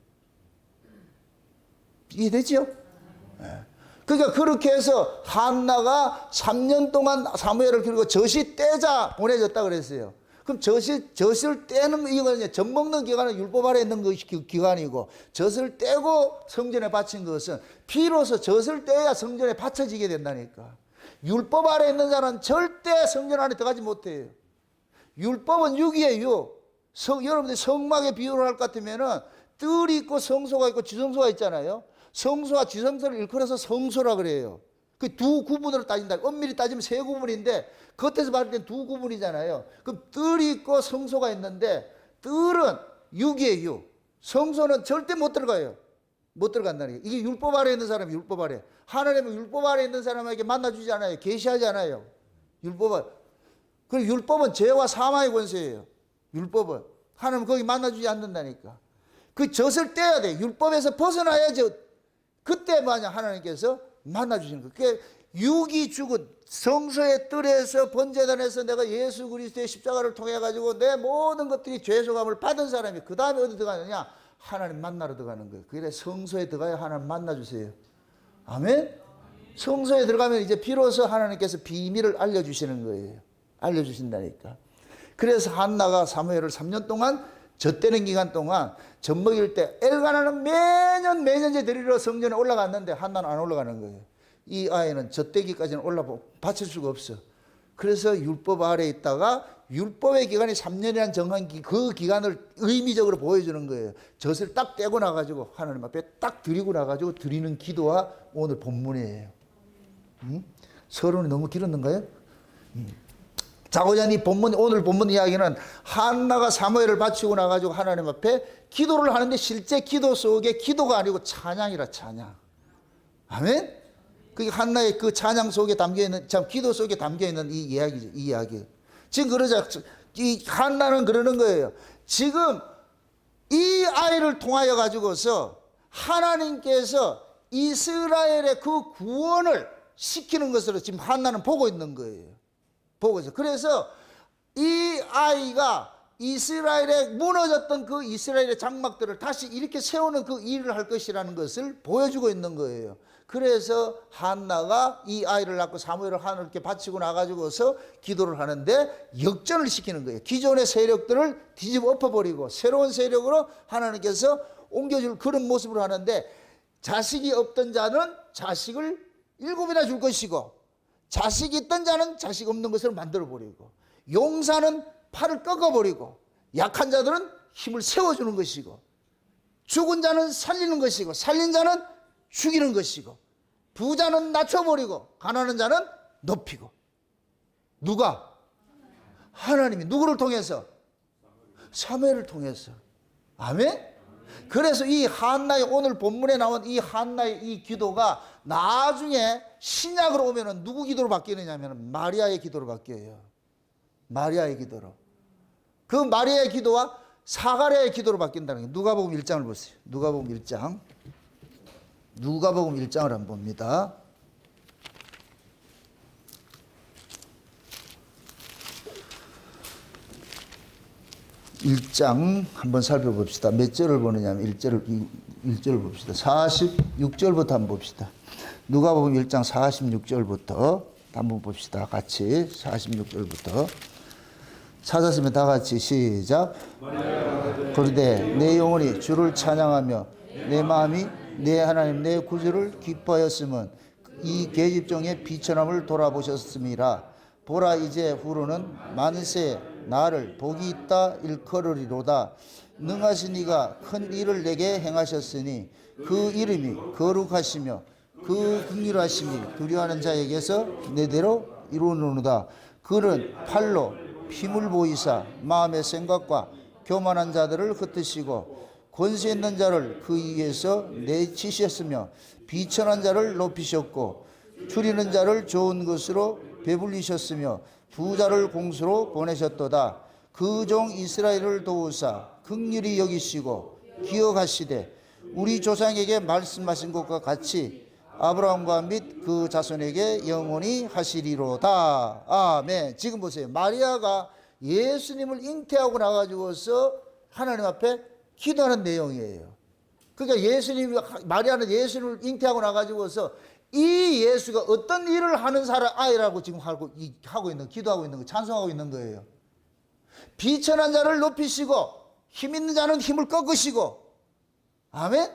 이해되죠? 네. 그러니까 그렇게 해서 한나가 3년 동안 사무엘을 기르고 젖이 떼자 보내줬다 그랬어요. 그럼 젖을 떼는 이거는 젖 먹는 기간은 율법 아래 있는 것이 기간이고 젖을 떼고 성전에 바친 것은 비로소 젖을 떼야 성전에 바쳐지게 된다니까. 율법 아래 있는 자는 절대 성전 안에 들어가지 못해요. 율법은 육이에요. 여러분들 성막의 비유를 할 것 같으면은 뜰이 있고 성소가 있고 지성소가 있잖아요. 성소와 지성소를 일컬어서 성소라 그래요. 그 두 구분으로 따진다. 엄밀히 따지면 세 구분인데 겉에서 봤을 땐 두 구분이잖아요. 그럼 뜰이 있고 성소가 있는데 뜰은 육이에요. 성소는 절대 못 들어가요. 못 들어간다는 게. 이게 율법 아래 있는 사람이 율법 아래. 하나님은 율법 아래 있는 사람에게 만나주지 않아요. 계시하지 않아요. 율법은. 그리고 율법은 죄와 사망의 권세예요. 율법은. 하나님은 거기 만나주지 않는다니까. 그 젖을 떼야 돼. 율법에서 벗어나야지. 그때 만약 하나님께서 만나주시는 거예요. 그게 육이 죽은 성소의 뜰에서 번제단에서 내가 예수 그리스도의 십자가를 통해 가지고 내 모든 것들이 죄소감을 받은 사람이 그 다음에 어디 들어가느냐? 하나님 만나러 들어가는 거예요. 그래 성소에 들어가야 하나님 만나주세요. 아멘? 성소에 들어가면 이제 비로소 하나님께서 비밀을 알려주시는 거예요. 알려주신다니까. 그래서 한나가 사무엘을 3년 동안 젖대는 기간 동안 젖 먹일 때 엘가나는 매년제 데리러 성전에 올라갔는데 한나는 안 올라가는 거예요. 이 아이는 젖대기까지는 바칠 수가 없어. 그래서 율법 아래에 있다가 율법의 기간이 3년이라는 정한 그 기간을 의미적으로 보여주는 거예요. 젖을 딱 떼고 나가지고 하나님 앞에 딱 드리고 나가지고 드리는 기도가 오늘 본문이에요. 서론이 너무 길었는가요? 자고자 이 본문, 오늘 본문 이야기는 한나가 사무엘을 바치고 나가지고 하나님 앞에 기도를 하는데 실제 기도 속에 기도가 아니고 찬양이라, 찬양. 아멘? 그게 한나의 그 찬양 속에 담겨 있는, 참 기도 속에 담겨 있는 이 이야기죠, 이 이야기. 지금 그러자, 이 한나는 그러는 거예요. 지금 이 아이를 통하여 가지고서 하나님께서 이스라엘의 그 구원을 시키는 것으로 지금 한나는 보고 있는 거예요. 보고 있어요. 그래서 이 아이가 이스라엘에 무너졌던 그 이스라엘의 장막들을 다시 이렇게 세우는 그 일을 할 것이라는 것을 보여주고 있는 거예요. 그래서 한나가 이 아이를 낳고 사무엘을 하나님께 바치고 나가지고서 기도를 하는데 역전을 시키는 거예요. 기존의 세력들을 뒤집어 엎어버리고 새로운 세력으로 하나님께서 옮겨줄 그런 모습을 하는데, 자식이 없던 자는 자식을 7이나 줄 것이고, 자식이 있던 자는 자식 없는 것을 만들어버리고, 용사는 팔을 꺾어버리고, 약한 자들은 힘을 세워주는 것이고, 죽은 자는 살리는 것이고, 살린 자는 죽이는 것이고, 부자는 낮춰버리고 가난한 자는 높이고. 누가? 하나님이. 누구를 통해서? 사무엘을 통해서. 아멘? 그래서 이 한나의, 오늘 본문에 나온 이 한나의 이 기도가 나중에 신약으로 오면은 누구 기도로 바뀌느냐면 마리아의 기도로 바뀌어요. 마리아의 기도로. 그 마리아의 기도와 사가랴의 기도로 바뀐다는 게, 누가복음 1장을 보세요. 누가복음 1장. 누가복음 1장을 한번 봅니다. 1장 한번 살펴봅시다. 몇 절을 보느냐면 1절을 봅시다. 46절부터 한번 봅시다. 누가복음 1장 46절부터 한번 봅시다. 같이 46절부터. 찾았으면 다 같이 시작. 그런데 내 영혼이 주를 찬양하며 내 마음이 내 하나님 내 구주를 기뻐하였으면 이 계집종의 비천함을 돌아보셨음이라. 보라, 이제 후로는 만세 나를 복이 있다 일컬으리로다. 능하신 이가 큰 일을 내게 행하셨으니 그 이름이 거룩하시며 그 긍휼하심이 두려워하는 자에게서 내대로 이루노로다. 그는 팔로 힘을 보이사 마음의 생각과 교만한 자들을 흩으시고 권세 있는 자를 그 위에서 내치셨으며 비천한 자를 높이셨고 줄이는 자를 좋은 것으로 배불리셨으며 부자를 공수로 보내셨도다. 그 종 이스라엘을 도우사 긍휼히 여기시고 기억하시되 우리 조상에게 말씀하신 것과 같이 아브라함과 및 그 자손에게 영원히 하시리로다. 아멘. 지금 보세요. 마리아가 예수님을 잉태하고 나가지고서 하나님 앞에 기도하는 내용이에요. 그러니까 마리아는 예수님을 잉태하고 나가지고서 이 예수가 어떤 일을 하는 사람 아이라고 지금 하고 있는, 기도하고 있는 거, 찬송하고 있는 거예요. 비천한 자를 높이시고 힘 있는 자는 힘을 꺾으시고. 아멘.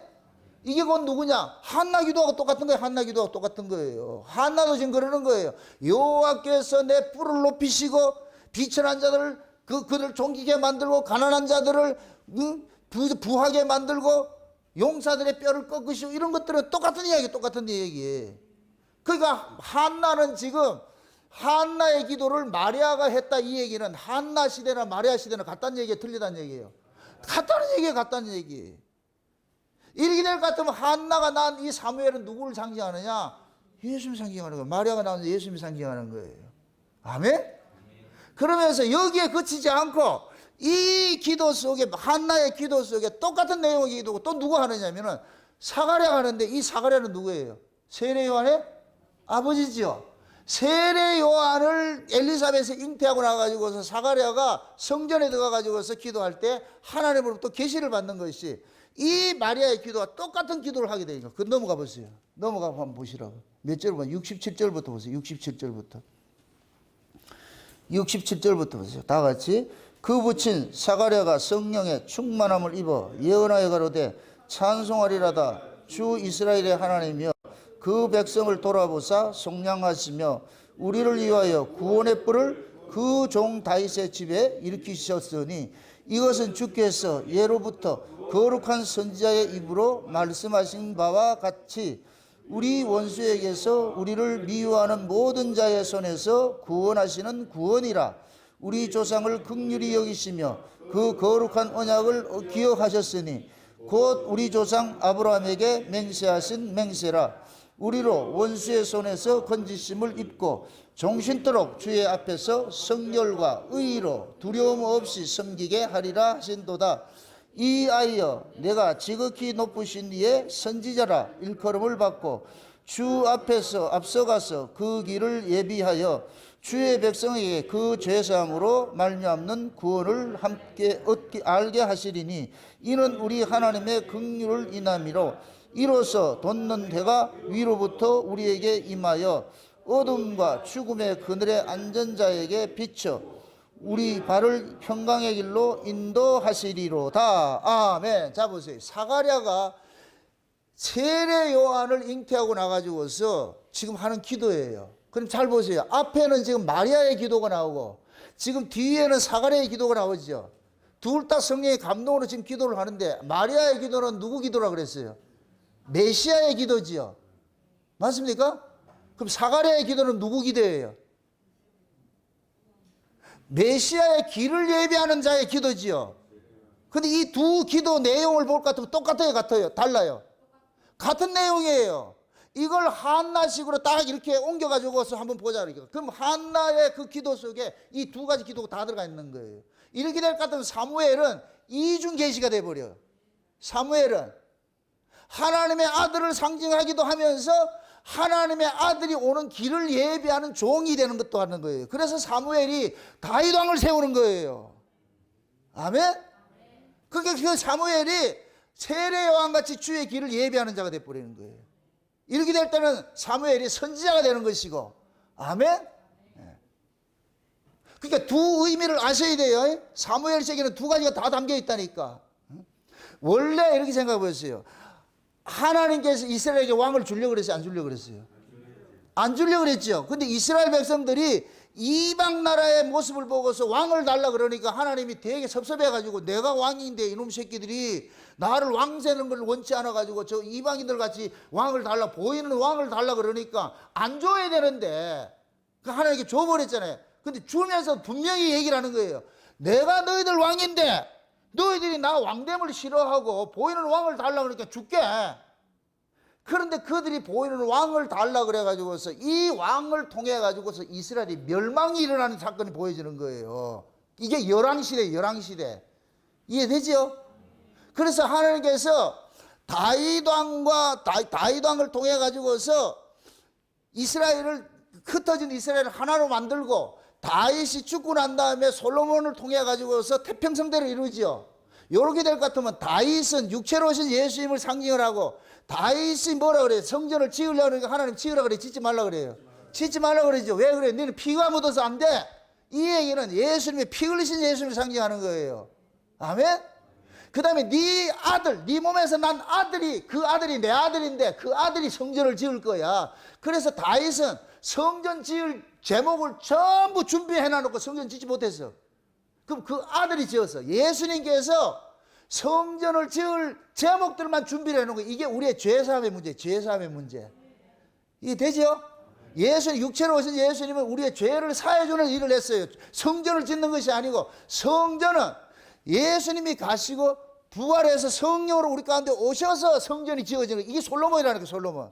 이게 곧 누구냐? 한나 기도하고 똑같은 거예요. 한나 기도하고 똑같은 거예요. 한나도 지금 그러는 거예요. 여호와께서 내 뿔을 높이시고 비천한 자들을 그들 종기게 만들고 가난한 자들을 부하게 만들고 용사들의 뼈를 꺾으시고, 이런 것들은 똑같은 이야기예요. 그러니까 한나는 지금 한나의 기도를 마리아가 했다, 이 얘기는 한나 시대나 마리아 시대나 같다는 얘기예요, 틀리다는 얘기예요? 같다는 얘기예요. 이렇게 될 것 같으면 한나가 낳은 이 사무엘은 누구를 상징하느냐? 예수님 상징하는 거예요. 마리아가 낳은 예수님 상징하는 거예요. 아멘? 그러면서 여기에 그치지 않고 이 기도 속에, 한나의 기도 속에 똑같은 내용의 기도고 또 누가 하느냐면은 사가랴가 하는데, 이 사가랴는 누구예요? 세례 요한의 아버지죠. 세례 요한을 엘리사벳이 잉태하고 나가지고서 사가랴가 성전에 들어가가지고서 기도할 때 하나님으로부터 계시를 받는 것이 이 마리아의 기도와 똑같은 기도를 하게 되니까. 그 넘어가 보세요. 넘어가 한번 보시라고. 몇 절 보세요? 67절부터 보세요. 67절부터 보세요. 다 같이. 그 붙인 사가랴가 성령의 충만함을 입어 예언하여 가로되 찬송하리라다. 주 이스라엘의 하나님이여 그 백성을 돌아보사 속량하시며 우리를 위하여 구원의 뿔을 그 종 다윗의 집에 일으키셨으니 이것은 주께서 예로부터 거룩한 선지자의 입으로 말씀하신 바와 같이 우리 원수에게서 우리를 미워하는 모든 자의 손에서 구원하시는 구원이라. 우리 조상을 긍휼히 여기시며 그 거룩한 언약을 기억하셨으니 곧 우리 조상 아브라함에게 맹세하신 맹세라. 우리로 원수의 손에서 건지심을 입고 종신토록 주의 앞에서 성결과 의로 두려움 없이 섬기게 하리라 하신도다. 이하여 내가 지극히 높으신 이의 선지자라 일컬음을 받고 주 앞에서 앞서가서 그 길을 예비하여 주의 백성에게 그 죄사함으로 말미암는 구원을 함께 알게 하시리니 이는 우리 하나님의 긍휼을 인함이로 이로써 돋는 해가 위로부터 우리에게 임하여 어둠과 죽음의 그늘의 안전자에게 비춰 우리 발을 평강의 길로 인도하시리로다. 아멘. 자 보세요. 사가랴가 세례 요한을 잉태하고 나가지고서 지금 하는 기도예요. 그럼 잘 보세요. 앞에는 지금 마리아의 기도가 나오고 지금 뒤에는 사가랴의 기도가 나오죠. 둘 다 성령의 감동으로 지금 기도를 하는데 마리아의 기도는 누구 기도라 그랬어요? 메시아의 기도지요. 맞습니까? 그럼 사가랴의 기도는 누구 기도예요? 메시아의 길을 예비하는 자의 기도지요. 근데 이 두 기도 내용을 볼 것 같으면 똑같아요, 같아요? 달라요? 같은 내용이에요. 이걸 한나식으로 딱 이렇게 옮겨가지고서 한번 보자. 그러니까. 그럼 한나의 그 기도 속에 이 두 가지 기도가 다 들어가 있는 거예요. 이렇게 될 것 같으면 사무엘은 이중 계시가 돼버려요. 사무엘은 하나님의 아들을 상징하기도 하면서 하나님의 아들이 오는 길을 예비하는 종이 되는 것도 하는 거예요. 그래서 사무엘이 다윗 왕을 세우는 거예요. 아멘? 그러니까 그 사무엘이 세례 요한같이 주의 길을 예비하는 자가 되어버리는 거예요. 이렇게 될 때는 사무엘이 선지자가 되는 것이고, 아멘? 그러니까 두 의미를 아셔야 돼요. 사무엘책에는 두 가지가 다 담겨 있다니까. 원래 이렇게 생각해 보세요. 하나님께서 이스라엘에게 왕을 주려고 그랬어요? 안 주려고 그랬어요? 안 주려고 그랬죠. 근데 이스라엘 백성들이 이방 나라의 모습을 보고서 왕을 달라 그러니까 하나님이 되게 섭섭해가지고 내가 왕인데 이놈 새끼들이 나를 왕 세는 걸 원치 않아가지고 저 이방인들 같이 왕을 달라, 보이는 왕을 달라 그러니까 안 줘야 되는데 하나님께 줘버렸잖아요. 근데 주면서 분명히 얘기를 하는 거예요. 내가 너희들 왕인데 너희들이 나 왕됨을 싫어하고 보이는 왕을 달라 그러니까 줄게. 그런데 그들이 보이는 왕을 달라 그래가지고서 이 왕을 통해 가지고서 이스라엘이 멸망이 일어나는 사건이 보여지는 거예요. 이게 열왕시대, 열왕시대. 이해되죠? 그래서 하나님께서 다윗 왕을 통해 가지고서 이스라엘을, 흩어진 이스라엘을 하나로 만들고 다윗이 죽고 난 다음에 솔로몬을 통해 가지고서 태평성대를 이루지요. 이렇게 될 것 같으면 다윗은 육체로 오신 예수님을 상징을 하고 다윗이 뭐라 그래요? 성전을 지으려고 그러니까 하나님 지으라 그래, 짓지 말라 그래요. 짓지 말라 그러죠. 왜 그래? 너는 피가 묻어서 안 돼. 이 얘기는 예수님의 피 흘리신 예수님을 상징하는 거예요. 아멘? 그 다음에 네 아들, 네 몸에서 난 아들이, 그 아들이 내 아들인데 그 아들이 성전을 지을 거야. 그래서 다윗은 성전 지을 제목을 전부 준비해 놔놓고 성전 짓지 못했어. 그럼 그 아들이 지었어. 예수님께서 성전을 지을 제목들만 준비를 해놓은 거예요. 이게 우리의 죄사함의 문제, 죄사함의 문제. 이게 되죠? 예수님, 육체로 오신 예수님은 우리의 죄를 사해주는 일을 했어요. 성전을 짓는 것이 아니고 성전은 예수님이 가시고 부활해서 성령으로 우리 가운데 오셔서 성전이 지어지는 거예요. 이게 솔로몬이라는 거예요, 솔로몬.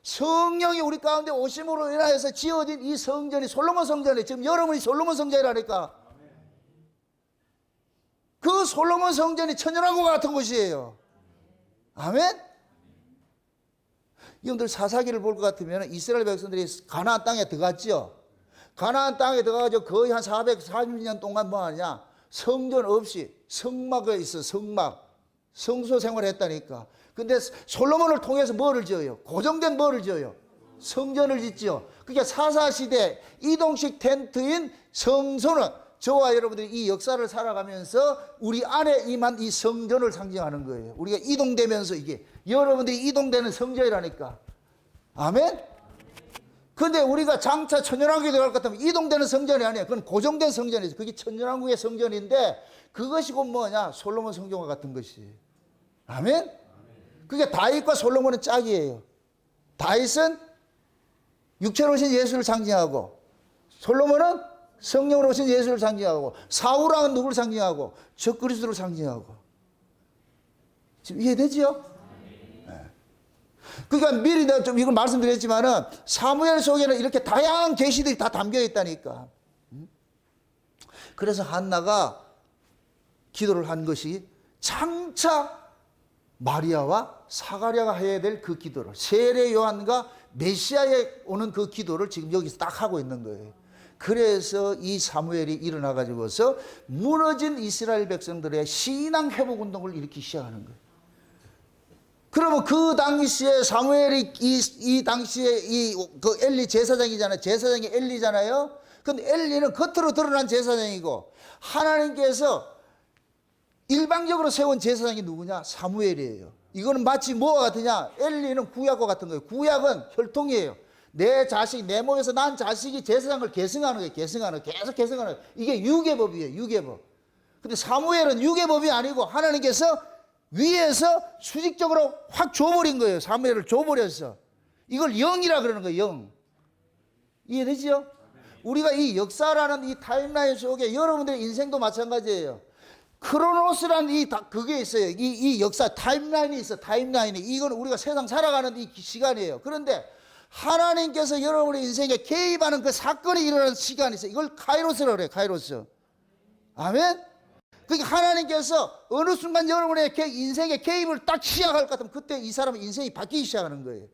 성령이 우리 가운데 오심으로 인하여서 지어진 이 성전이 솔로몬 성전이에요. 지금 여러분이 솔로몬 성전이라니까. 그 솔로몬 성전이 천연왕국과 같은 곳이에요. 아멘? 여러분들 사사기를 볼 것 같으면 이스라엘 백성들이 가나안 땅에 들어갔죠. 가나안 땅에 들어가서 거의 한 440년 동안 뭐 하냐? 성전 없이 성막에 있어, 성막. 성소 생활을 했다니까. 근데 솔로몬을 통해서 뭐를 지어요? 고정된 뭐를 지어요? 성전을 짓죠. 그러니까 사사시대 이동식 텐트인 성소는 저와 여러분들이 이 역사를 살아가면서 우리 안에 임한 이 성전을 상징하는 거예요. 우리가 이동되면서 이게 여러분들이 이동되는 성전이라니까. 아멘? 근데 우리가 장차 천연왕국에 들어갈 것 같으면 이동되는 성전이 아니에요. 그건 고정된 성전이죠. 그게 천연왕국의 성전인데 그것이 곧 뭐냐? 솔로몬 성전과 같은 것이에요. 아멘? 그게 다윗과 솔로몬은 짝이에요. 다윗은 육체로 오신 예수를 상징하고 솔로몬은 성령으로 오신 예수를 상징하고, 사울왕은 누구를 상징하고? 적그리스도를 상징하고. 지금 이해되지요? 네. 그러니까 미리 내가 좀 이걸 말씀드렸지만은 사무엘 속에는 이렇게 다양한 계시들이 다 담겨 있다니까. 그래서 한나가 기도를 한 것이 장차 마리아와 사가랴가 해야 될 그 기도를, 세례 요한과 메시아에 오는 그 기도를 지금 여기서 딱 하고 있는 거예요. 그래서 이 사무엘이 일어나 가지고서 무너진 이스라엘 백성들의 신앙 회복 운동을 일으키기 시작하는 거예요. 그러면 그 당시에 사무엘이 이 당시에 그 엘리 제사장이잖아요. 제사장이 엘리잖아요. 근데 엘리는 겉으로 드러난 제사장이고, 하나님께서 일방적으로 세운 제사장이 누구냐? 사무엘이에요. 이거는 마치 뭐와 같으냐? 엘리는 구약과 같은 거예요. 구약은 혈통이에요. 내 자식, 내 몸에서 난 자식이 제사장을 계승하는 거예요. 계승하는 거예요. 계속 계승하는 거예요. 이게 유괴법이에요. 유괴법. 근데 사무엘은 유괴법이 아니고 하나님께서 위에서 수직적으로 확 줘버린 거예요. 사무엘을 줘버렸어. 이걸 영이라 그러는 거예요. 영. 이해되지요? 우리가 이 역사라는 이 타임라인 속에 여러분들의 인생도 마찬가지예요. 크로노스라는 그게 있어요. 이 역사 타임라인이 있어. 타임라인이. 이건 우리가 세상 살아가는 이 시간이에요. 그런데 하나님께서 여러분의 인생에 개입하는 그 사건이 일어나는 시간이 있어요. 이걸 카이로스라고 그래요. 카이로스. 아멘? 그러니까 하나님께서 어느 순간 여러분의 인생에 개입을 딱 시작할 것 같으면 그때 이 사람의 인생이 바뀌기 시작하는 거예요.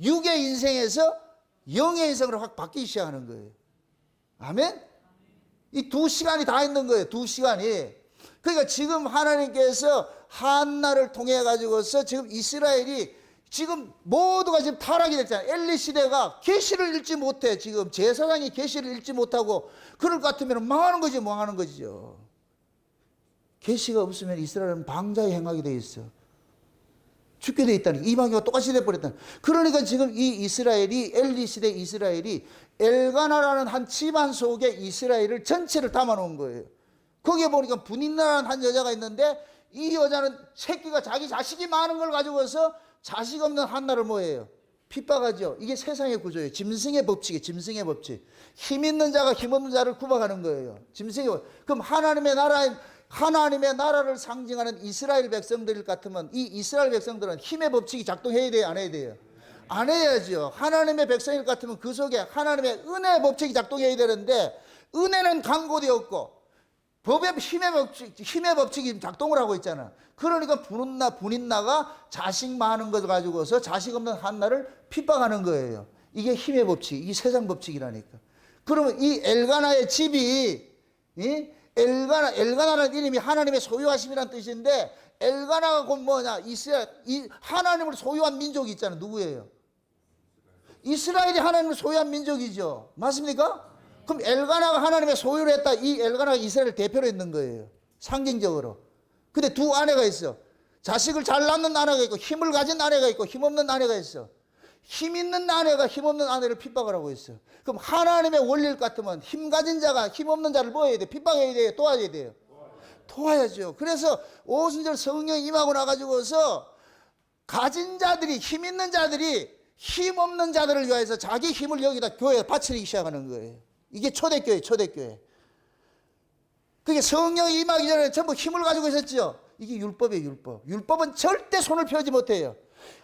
육의 인생에서 영의 인생으로 확 바뀌기 시작하는 거예요. 아멘? 이 두 시간이 다 있는 거예요. 두 시간이. 그러니까 지금 하나님께서 한나를 통해 가지고서 지금 이스라엘이 지금 모두가 지금 타락이 됐잖아요. 엘리 시대가 계시를 읽지 못해. 지금 제사장이 계시를 읽지 못하고 그럴 것 같으면 망하는 거죠. 망하는 거죠. 계시가 없으면 이스라엘은 방자에 행하게 돼 있어. 죽게 돼 있다니까. 이방인과 똑같이 돼버렸다. 그러니까 지금 이 이스라엘이, 엘리 시대 이스라엘이 엘가나라는 한 집안 속에 이스라엘을 전체를 담아놓은 거예요. 거기에 보니까 분인나라는 한 여자가 있는데 이 여자는 새끼가 자기 자식이 많은 걸 가지고서 자식 없는 한나를 뭐예요? 핍박하죠. 이게 세상의 구조예요. 짐승의 법칙이에요. 짐승의 법칙. 힘 있는 자가 힘 없는 자를 구박하는 거예요. 짐승의 법칙. 그럼 하나님의 나라를 상징하는 이스라엘 백성들 같으면 이 이스라엘 백성들은 힘의 법칙이 작동해야 돼요? 안 해야 돼요? 안 해야죠. 하나님의 백성일 같으면 그 속에 하나님의 은혜의 법칙이 작동해야 되는데 은혜는 강고되었고 힘의 법칙이 작동을 하고 있잖아. 그러니까 분인나가 자식 많은 것 가지고서 자식 없는 한나를 핍박하는 거예요. 이게 힘의 법칙, 이게 세상 법칙이라니까. 그러면 이 엘가나의 집이, 엘가나라는 이름이 하나님의 소유하심이라는 뜻인데, 엘가나가 곧 뭐냐? 하나님을 소유한 민족이 있잖아요. 누구예요? 이스라엘이 하나님을 소유한 민족이죠. 맞습니까? 그럼 엘가나가 하나님의 소유를 했다. 이 엘가나가 이스라엘 대표로 있는 거예요. 상징적으로. 근데 두 아내가 있어. 자식을 잘 낳는 아내가 있고 힘을 가진 아내가 있고 힘없는 아내가 있어. 힘 있는 아내가 힘 없는 아내를 핍박을 하고 있어. 그럼 하나님의 원리를 같으면 힘 가진 자가 힘 없는 자를 뭐 해야 돼? 핍박해야 돼요? 도와야 돼요? 도와야죠. 그래서 오순절 성령이 임하고 나가지고서 가진 자들이, 힘 있는 자들이 힘 없는 자들을 위해서 자기 힘을 여기다 교회에 바치기 시작하는 거예요. 이게 초대교회, 초대교회. 그게 성령이 임하기 전에 전부 힘을 가지고 있었죠. 이게 율법이에요, 율법. 율법은 절대 손을 펴지 못해요.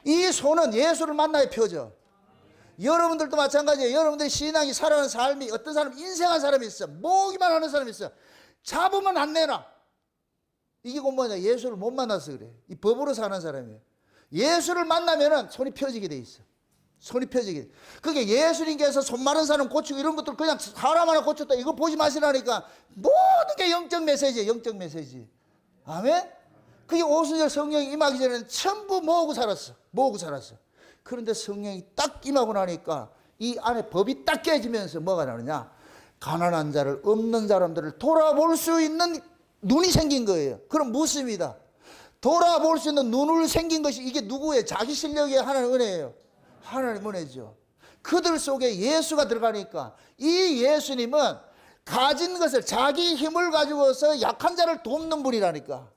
이 손은 예수를 만나야 펴져. 여러분들도 마찬가지예요. 여러분들의 신앙이 살아가는 삶이, 어떤 사람 인생한 사람이 있어. 모으기만 하는 사람이 있어. 잡으면 안 내놔. 이게 곧 뭐냐? 예수를 못 만나서 그래. 이 법으로 사는 사람이에요. 예수를 만나면은 손이 펴지게 돼 있어. 손이 펴지게. 그게 예수님께서 손 마른 사람 고치고 이런 것들 그냥 사람 하나 고쳤다. 이거 보지 마시라니까. 모든 게 영적 메시지예요. 영적 메시지. 아멘? 그게 오순절 성령이 임하기 전에는 전부 모으고 살았어. 모으고 살았어. 그런데 성령이 딱 임하고 나니까 이 안에 법이 딱 깨지면서 뭐가 나느냐? 가난한 자를, 없는 사람들을 돌아볼 수 있는 눈이 생긴 거예요. 그럼 묻습니다. 돌아볼 수 있는 눈을 생긴 것이 이게 누구예요? 자기 실력의 하나님 은혜예요. 하나님 은혜죠. 그들 속에 예수가 들어가니까 이 예수님은 가진 것을 자기 힘을 가지고서 약한 자를 돕는 분이라니까.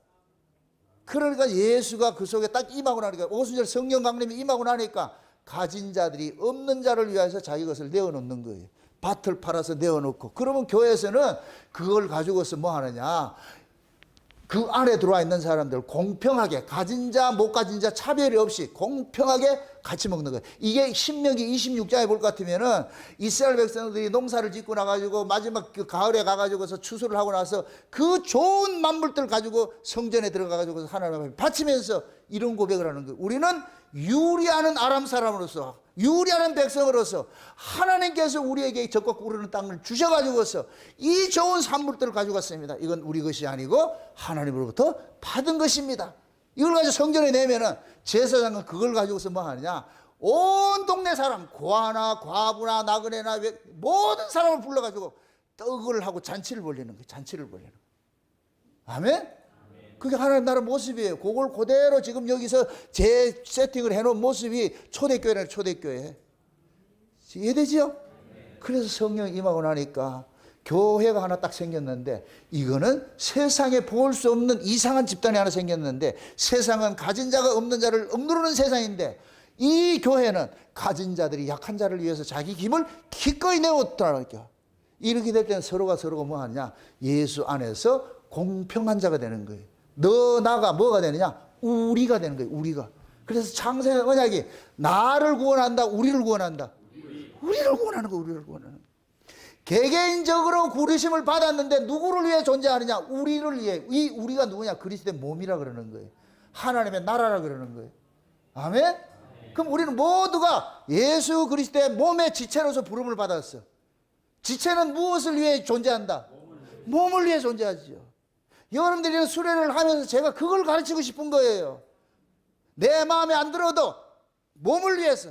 그러니까 예수가 그 속에 딱 임하고 나니까 오순절 성령 강림이 임하고 나니까 가진 자들이 없는 자를 위해서 자기 것을 내어놓는 거예요. 밭을 팔아서 내어놓고, 그러면 교회에서는 그걸 가지고서 뭐 하느냐, 그 안에 들어와 있는 사람들 공평하게, 가진 자 못 가진 자 차별이 없이 공평하게 같이 먹는 거예요. 이게 신명기 26장에 볼 것 같으면은 이스라엘 백성들이 농사를 짓고 나가지고 마지막 그 가을에 가가지고서 추수를 하고 나서 그 좋은 만물들 가지고 성전에 들어가가지고 하나님 앞에 바치면서 이런 고백을 하는 거예요. 우리는 유리하는 아람 사람으로서, 유리하는 백성으로서 하나님께서 우리에게 적고 구르는 땅을 주셔가지고서 이 좋은 산물들을 가지고 왔습니다. 이건 우리 것이 아니고 하나님으로부터 받은 것입니다. 이걸 가지고 성전에 내면은 제사장은 그걸 가지고서 뭐 하느냐, 온 동네 사람, 고아나 과부나 나그네나 모든 사람을 불러가지고 떡을 하고 잔치를 벌리는 거예요. 잔치를 벌리는 거예요. 아멘? 그게 하나님 나라 모습이에요. 그걸 그대로 지금 여기서 재세팅을 해놓은 모습이 초대교회라는 초대교회. 이해되지요? 그래서 성령이 임하고 나니까 교회가 하나 딱 생겼는데, 이거는 세상에 볼 수 없는 이상한 집단이 하나 생겼는데, 세상은 가진 자가 없는 자를 억누르는 세상인데, 이 교회는 가진 자들이 약한 자를 위해서 자기 힘을 기꺼이 내었더라니까. 이렇게 될 때는 서로가 뭐 하냐, 예수 안에서 공평한 자가 되는 거예요. 너 나가 뭐가 되느냐, 우리가 되는 거예요. 우리가. 그래서 창세기 언약이 나를 구원한다, 우리를 구원한다. 우리를 구원하는 거, 우리를 구원하는 거. 개개인적으로 부르심을 받았는데 누구를 위해 존재하느냐, 우리를 위해. 이 우리가 누구냐, 그리스도의 몸이라 그러는 거예요. 하나님의 나라라 그러는 거예요. 아멘? 그럼 우리는 모두가 예수 그리스도의 몸의 지체로서 부름을 받았어. 지체는 무엇을 위해 존재한다? 몸을 위해 존재하지요. 여러분들이 수련을 하면서 제가 그걸 가르치고 싶은 거예요. 내 마음에 안 들어도 몸을 위해서.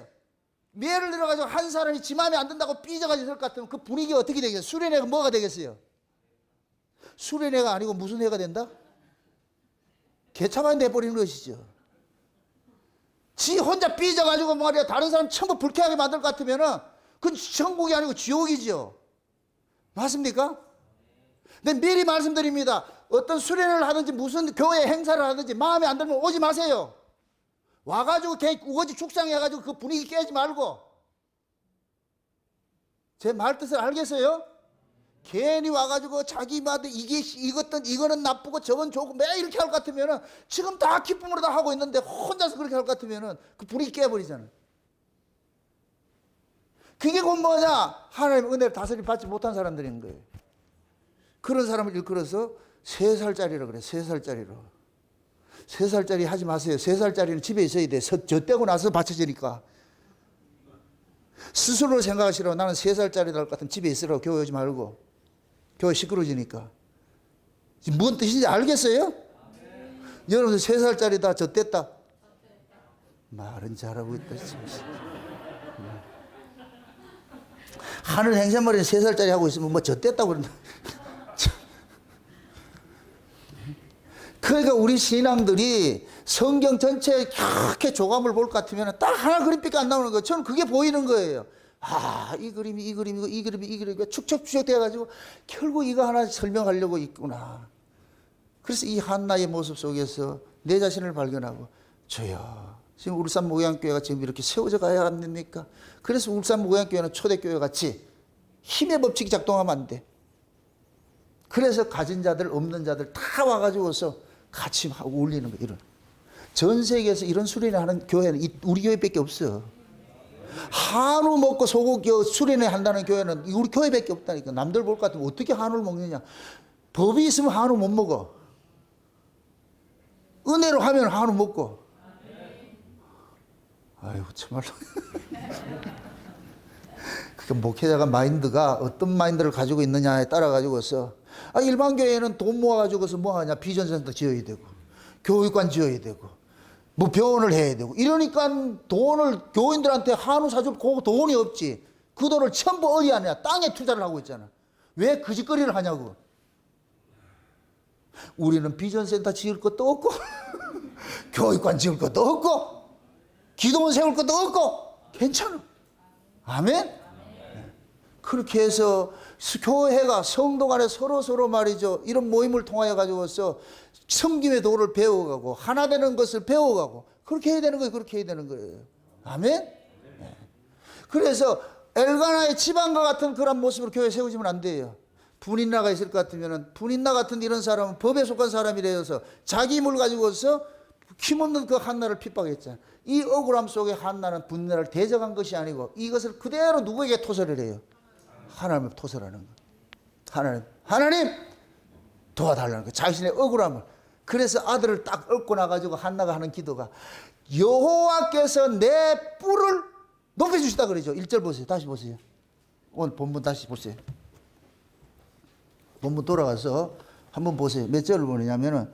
예를 들어가지고 한 사람이 지 마음에 안 든다고 삐져가지고 있을 것 같으면 그 분위기가 어떻게 되겠어요? 수련회가 뭐가 되겠어요? 수련회가 아니고 무슨 회가 된다? 개차반이 돼버리는 것이죠. 지 혼자 삐져가지고 말이야 다른 사람 전부 불쾌하게 만들 것 같으면은 그건 천국이 아니고 지옥이죠. 맞습니까? 근데 미리 말씀드립니다. 어떤 수련을 하든지 무슨 교회 행사를 하든지 마음에 안 들면 오지 마세요. 와가지고 우거지 축상해가지고 그 분위기 깨지 말고. 제 말 뜻을 알겠어요? 괜히 와가지고 자기 마음에 이거는 나쁘고 저건 좋고 매 이렇게 할 것 같으면은 지금 다 기쁨으로 다 하고 있는데 혼자서 그렇게 할 것 같으면은 그 분위기 깨버리잖아요. 그게 곧 뭐냐? 하나님의 은혜를 다스림 받지 못한 사람들인 거예요. 그런 사람을 일컬어서 3살짜리라 그래. 3살짜리로. 3살짜리 하지 마세요. 3살짜리는 집에 있어야 돼. 저 떼고 나서 받쳐지니까. 스스로 생각하시라고. 나는 3살짜리다 할 것 같으면 집에 있으라고. 교회 오지 말고. 교회 시끄러지니까. 뭔 뜻인지 알겠어요? 여러분들 3살짜리다 저 뗐다. 말은 잘하고 있다. 하늘 행세머리는 3살짜리 하고 있으면 뭐 저 뗐다고 그런다. 그러니까 우리 신앙들이 성경 전체에 이렇게 조감을 볼 것 같으면 딱 하나 그림밖에 안 나오는 거예요. 저는 그게 보이는 거예요. 아, 이 그림이 이 그림이고 이 그림이 이 그림이고 축적축적 돼가지고 결국 이거 하나 설명하려고 있구나. 그래서 이 한나의 모습 속에서 내 자신을 발견하고, 저요, 지금 울산 목양교회가 지금 이렇게 세워져 가야 안 됩니까? 그래서 울산 목양교회는 초대교회 같이 힘의 법칙이 작동하면 안 돼. 그래서 가진 자들 없는 자들 다 와가지고서 같이 하고 울리는 거. 이런 전 세계에서 이런 수련회 하는 교회는 우리 교회밖에 없어. 한우 먹고 소고기 수련회 한다는 교회는 우리 교회밖에 없다니까. 남들 볼 것 같으면 어떻게 한우를 먹느냐. 법이 있으면 한우 못 먹어. 은혜로 하면 한우 먹고. 아이고 참말로. 그 목회자가 마인드가 어떤 마인드를 가지고 있느냐에 따라 가지고서, 일반 교회는 돈 모아가지고서 뭐 하냐, 비전센터 지어야 되고, 교육관 지어야 되고, 뭐 병원을 해야 되고, 이러니까 돈을 교인들한테 한우 사줄 그 돈이 없지. 그 돈을 전부 어디 하냐, 땅에 투자를 하고 있잖아. 왜 그 짓거리를 하냐고. 우리는 비전센터 지을 것도 없고, 교육관 지을 것도 없고, 기도원 세울 것도 없고, 괜찮아. 아멘? 그렇게 해서 교회가 성도 간에 서로 말이죠. 이런 모임을 통하여 가지고서 섬김의 도를 배워가고 하나 되는 것을 배워가고 그렇게 해야 되는 거예요. 그렇게 해야 되는 거예요. 아멘? 네. 그래서 엘가나의 지방과 같은 그런 모습으로 교회 세우지면 안 돼요. 분인나가 있을 것 같으면 분인나 같은 이런 사람은 법에 속한 사람이라서 자기 힘을 가지고서 힘없는 그 한나를 핍박했잖아요. 이 억울함 속에 한나는 분인나를 대적한 것이 아니고 이것을 그대로 누구에게 토설을 해요? 하나님을 토설하는 거예요. 하나님 도와달라는 거예요. 자신의 억울함을. 그래서 아들을 딱 얻고 나가지고 한나가 하는 기도가 여호와께서 내 뿔을 높여주시다 그러죠. 1절 보세요. 다시 보세요. 오늘 본문 다시 보세요. 본문 돌아가서 한번 보세요. 몇 절을 보느냐면은,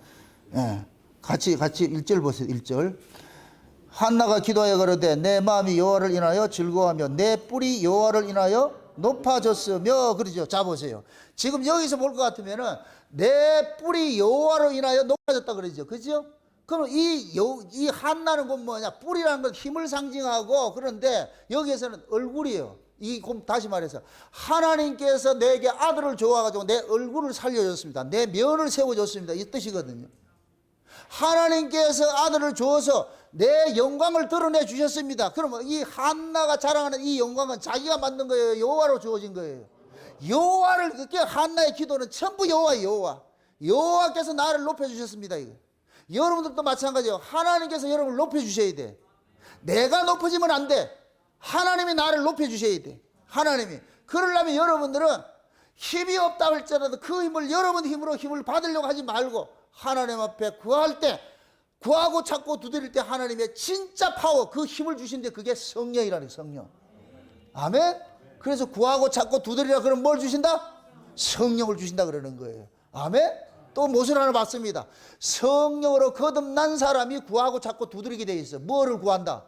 같이 1절 보세요. 1절. 한나가 기도하여 가로되 내 마음이 여호와를 인하여 즐거워하며 내 뿔이 여호와를 인하여 높아졌으며 그러죠. 자 보세요. 지금 여기서 볼 것 같으면은 내 뿔이 여호와로 인하여 높아졌다 그러죠. 그죠? 그럼 이 한나는 건 뭐냐? 뿔이라는 건 힘을 상징하고 그런데 여기에서는 얼굴이에요. 다시 말해서 하나님께서 내게 아들을 주어가지고 내 얼굴을 살려줬습니다. 내 면을 세워줬습니다. 이 뜻이거든요. 하나님께서 아들을 주어서 내 영광을 드러내 주셨습니다. 그러면 이 한나가 자랑하는 이 영광은 자기가 만든 거예요? 여호와로 주어진 거예요? 여호와를, 그게 한나의 기도는 전부 여호와. 여호와께서 나를 높여주셨습니다. 이거. 여러분들도 마찬가지예요. 하나님께서 여러분을 높여주셔야 돼. 내가 높아지면 안 돼. 하나님이 나를 높여주셔야 돼. 하나님이. 그러려면 여러분들은 힘이 없다 할지라도 그 힘을 여러분 힘으로 힘을 받으려고 하지 말고 하나님 앞에 구할 때, 구하고 찾고 두드릴 때 하나님의 진짜 파워, 그 힘을 주신데 그게 성령이라는 성령. 아멘? 그래서 구하고 찾고 두드리라 그러면 뭘 주신다? 성령을 주신다 그러는 거예요. 아멘? 또 무엇을 하나 봤습니다. 성령으로 거듭난 사람이 구하고 찾고 두드리게 돼 있어. 뭐를 구한다?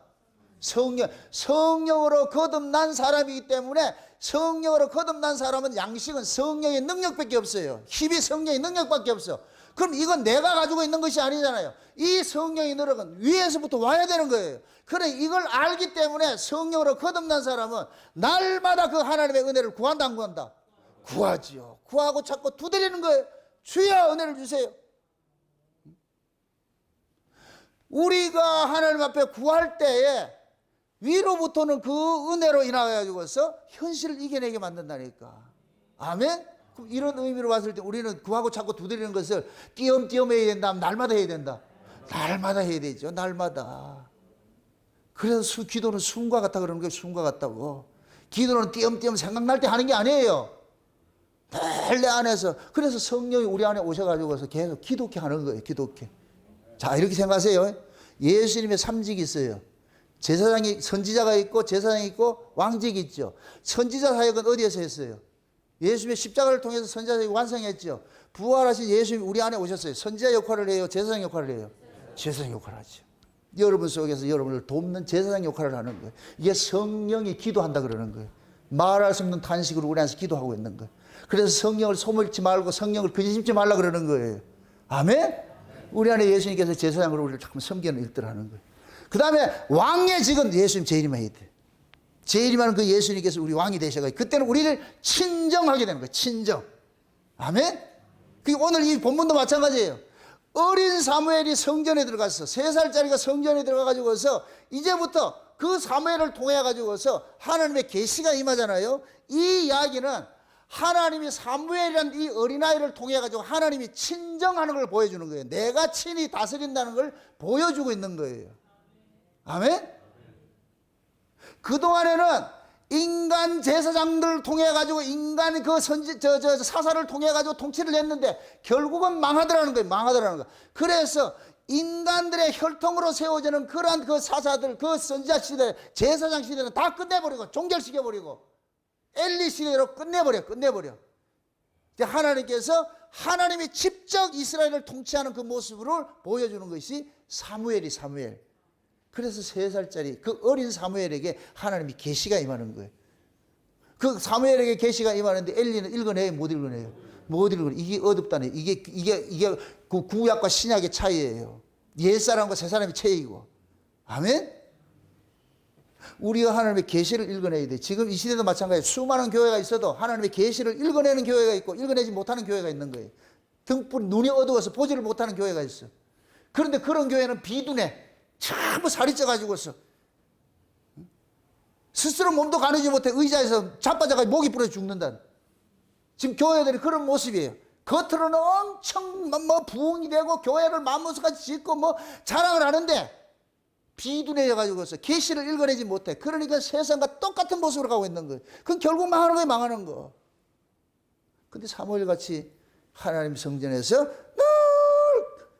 성령으로 거듭난 사람이기 때문에 성령으로 거듭난 사람은 양식은 성령의 능력밖에 없어요. 힘이 성령의 능력밖에 없어. 그럼 이건 내가 가지고 있는 것이 아니잖아요. 이 성령의 능력은 위에서부터 와야 되는 거예요. 그래 이걸 알기 때문에 성령으로 거듭난 사람은 날마다 그 하나님의 은혜를 구한다 안 구한다? 구하지요. 구하고 찾고 두드리는 거예요. 주여 은혜를 주세요. 우리가 하나님 앞에 구할 때에 위로부터는 그 은혜로 인하여서 현실을 이겨내게 만든다니까. 아멘? 그럼 이런 의미로 봤을 때 우리는 구하고 찾고 두드리는 것을 띄엄띄엄 해야 된다, 날마다 해야 된다. 날마다 해야 되죠. 날마다. 그래서 기도는 숨과 같다 그러는 거예요. 숨과 같다고. 기도는 띄엄띄엄 생각날 때 하는 게 아니에요. 늘 내 안에서. 그래서 성령이 우리 안에 오셔가지고서 계속 기독해 하는 거예요. 기독해. 자, 이렇게 생각하세요. 예수님의 삼직이 있어요. 제사장이, 선지자가 있고 제사장이 있고 왕직이 있죠. 선지자 사역은 어디에서 했어요? 예수님의 십자가를 통해서 선지자 사역을 완성했죠. 부활하신 예수님이 우리 안에 오셨어요. 선지자 역할을 해요? 제사장 역할을 해요? 제사장 역할을 하죠. 여러분 속에서 여러분을 돕는 제사장 역할을 하는 거예요. 이게 성령이 기도한다 그러는 거예요. 말할 수 없는 탄식으로 우리 안에서 기도하고 있는 거예요. 그래서 성령을 소멸치 말고 성령을 근심치 말라 그러는 거예요. 아멘? 우리 안에 예수님께서 제사장으로 우리를 자꾸 섬기는 일들을 하는 거예요. 그 다음에 왕의 직은 예수님 재림해야 돼. 재림하는 그 예수님께서 우리 왕이 되셔가지고 그때는 우리를 친정하게 되는 거예요. 친정. 아멘? 오늘 이 본문도 마찬가지예요. 어린 사무엘이 성전에 들어갔어. 3살짜리가 성전에 들어가가지고서 이제부터 그 사무엘을 통해 가지고서 하나님의 계시가 임하잖아요. 이 이야기는 하나님이 사무엘이라는 이 어린아이를 통해 가지고 하나님이 친정하는 걸 보여주는 거예요. 내가 친히 다스린다는 걸 보여주고 있는 거예요. 아멘? 그동안에는 인간 제사장들을 통해 가지고 인간 그 사사를 통해 가지고 통치를 했는데 결국은 망하더라는 거예요. 망하더라는 거예요. 그래서 인간들의 혈통으로 세워지는 그러한 그 사사들, 그 선지자 시대, 제사장 시대는 다 끝내버리고 종결시켜버리고 엘리 시대로 끝내버려. 하나님께서 하나님이 직접 이스라엘을 통치하는 그 모습을 보여주는 것이 사무엘. 그래서 3살짜리 그 어린 사무엘에게 하나님이 계시가 임하는 거예요. 그 사무엘에게 계시가 임하는데 엘리는 읽어내요? 못 읽어내요? 못 읽어내요. 이게 어둡다네. 이게 그 구약과 신약의 차이예요. 옛사람과 새사람의 차이고. 아멘? 우리가 하나님의 계시를 읽어내야 돼. 지금 이 시대도 마찬가지예요. 수많은 교회가 있어도 하나님의 계시를 읽어내는 교회가 있고 읽어내지 못하는 교회가 있는 거예요. 등불 눈이 어두워서 보지를 못하는 교회가 있어. 그런데 그런 교회는 비둔해. 전부 살이 쪄가지고서 스스로 몸도 가누지 못해 의자에서 자빠져가 목이 부러져 죽는다. 지금 교회들이 그런 모습이에요. 겉으로는 엄청 뭐 부흥이 되고 교회를 만무스까지 짓고 뭐 자랑을 하는데 비둔해져 가지고서 계시를 읽어내지 못해. 그러니까 세상과 똑같은 모습으로 가고 있는 거예요. 그건 결국 망하는 거예요, 망하는 거. 근데 사무엘 같이 하나님 성전에서 늘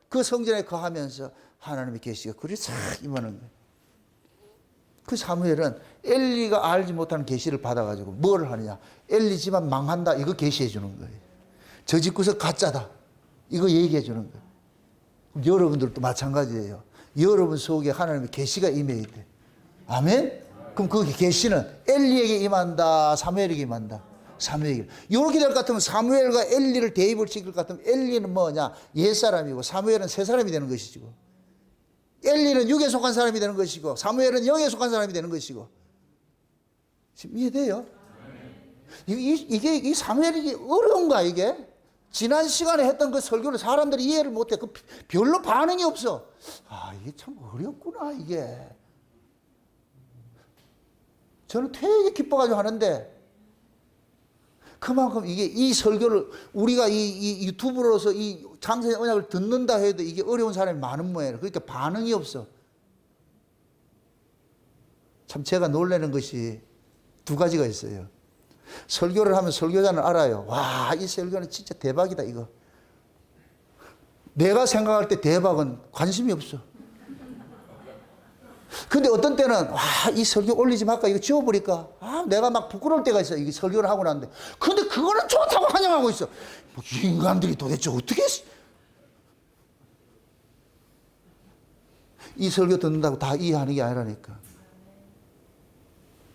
그 성전에 거하면서 하나님의 계시가 그리 싹 임하는 거예요. 그 사무엘은 엘리가 알지 못하는 계시를 받아가지고 뭘 하느냐. 엘리 집안 망한다. 이거 계시해 주는 거예요. 저 집 구석 가짜다. 이거 얘기해 주는 거예요. 그럼 여러분들도 마찬가지예요. 여러분 속에 하나님의 계시가 임해야 돼. 아멘? 그럼 그 계시는 엘리에게 임한다. 사무엘에게 임한다. 사무엘. 이렇게 될 것 같으면 사무엘과 엘리를 대입을 시킬 것 같으면 엘리는 뭐냐? 옛사람이고 사무엘은 새사람이 되는 것이고 엘리는 육에 속한 사람이 되는 것이고 사무엘은 영에 속한 사람이 되는 것이고. 지금 이해돼요? 이게 이 사무엘이 어려운가 이게? 지난 시간에 했던 그 설교를 사람들이 이해를 못해. 그 별로 반응이 없어. 아, 이게 참 어렵구나 이게. 저는 되게 기뻐가지고 하는데 그만큼 이게 이 설교를 우리가 이 유튜브로서 이 장세의 언약을 듣는다 해도 이게 어려운 사람이 많은 모양이에요. 그러니까 반응이 없어. 참 제가 놀라는 것이 두 가지가 있어요. 설교를 하면 설교자는 알아요. 와, 이 설교는 진짜 대박이다 이거. 내가 생각할 때 대박은 관심이 없어. 근데 어떤 때는 와, 이 설교 올리지 말까 이거 지워버릴까. 아, 내가 막 부끄러울 때가 있어. 이게 설교를 하고 나는데. 근데 그거는 좋다고 환영하고 있어. 뭐 인간들이 도대체 어떻게 이 설교 듣는다고 다 이해하는 게 아니라니까.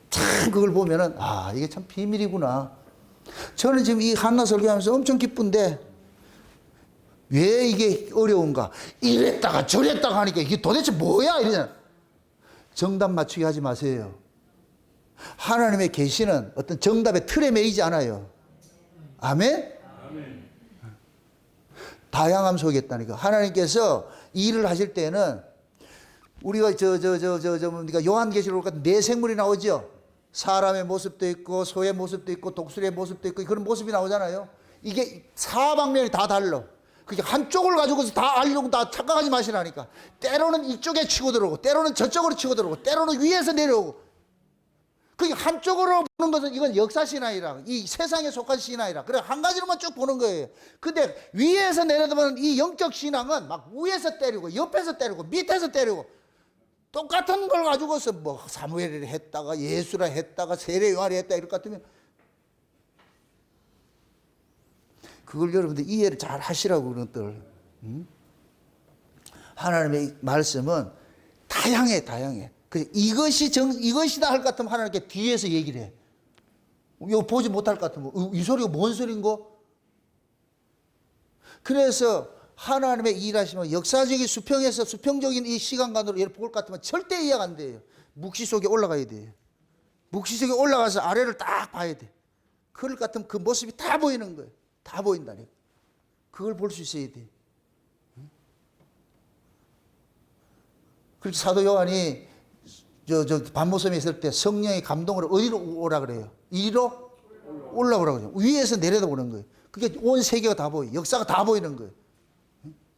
참 그걸 보면은 아, 이게 참 비밀이구나. 저는 지금 이 한나 설교하면서 엄청 기쁜데 왜 이게 어려운가. 이랬다가 저랬다가 하니까 이게 도대체 뭐야 이러잖아. 정답 맞추기 하지 마세요. 하나님의 계시는 어떤 정답의 틀에 매이지 않아요. 아멘? 아멘. 다양함 속에 있다니까. 하나님께서 일을 하실 때는 우리가 뭡니까 요한계시록 같은 네 생물이 나오죠. 사람의 모습도 있고 소의 모습도 있고 독수리의 모습도 있고 그런 모습이 나오잖아요. 이게 사방면이 다 달라. 그게 한쪽을 가지고서 다 알려고 다 착각하지 마시라니까. 때로는 이쪽에 치고 들어오고 때로는 저쪽으로 치고 들어오고 때로는 위에서 내려오고. 그게 한쪽으로 보는 것은 이건 역사 신앙이라 이 세상에 속한 신앙이라 그래 한 가지로만 쭉 보는 거예요. 근데 위에서 내려다보는 이 영적 신앙은 막 위에서 때리고 옆에서 때리고 밑에서 때리고 똑같은 걸 가지고서 뭐 사무엘이 했다가 예수라 했다가 세례 요한이 했다 이럴 것 같으면 그걸 여러분들 이해를 잘 하시라고 그런들. 하나님의 말씀은 다양해, 다양해. 이것이다 할 것 같으면 하나님께 뒤에서 얘기를 해. 이거 보지 못할 것 같으면 이 소리가 뭔 소리인고? 그래서 하나님의 일하시면 역사적인 수평에서 수평적인 이 시간관으로 얘를 볼 것 같으면 절대 이해가 안 돼요. 묵시 속에 올라가야 돼요. 묵시 속에 올라가서 아래를 딱 봐야 돼. 그럴 것 같으면 그 모습이 다 보이는 거예요. 다 보인다니까. 그걸 볼 수 있어야 돼. 그래서 사도 요한이 반모섬에 있을 때 성령의 감동으로 어디로 오라 그래요? 이리로 올라오라고 그래요. 위에서 내려다보는 거예요. 그게 온 세계가 다 보여요. 역사가 다 보이는 거예요.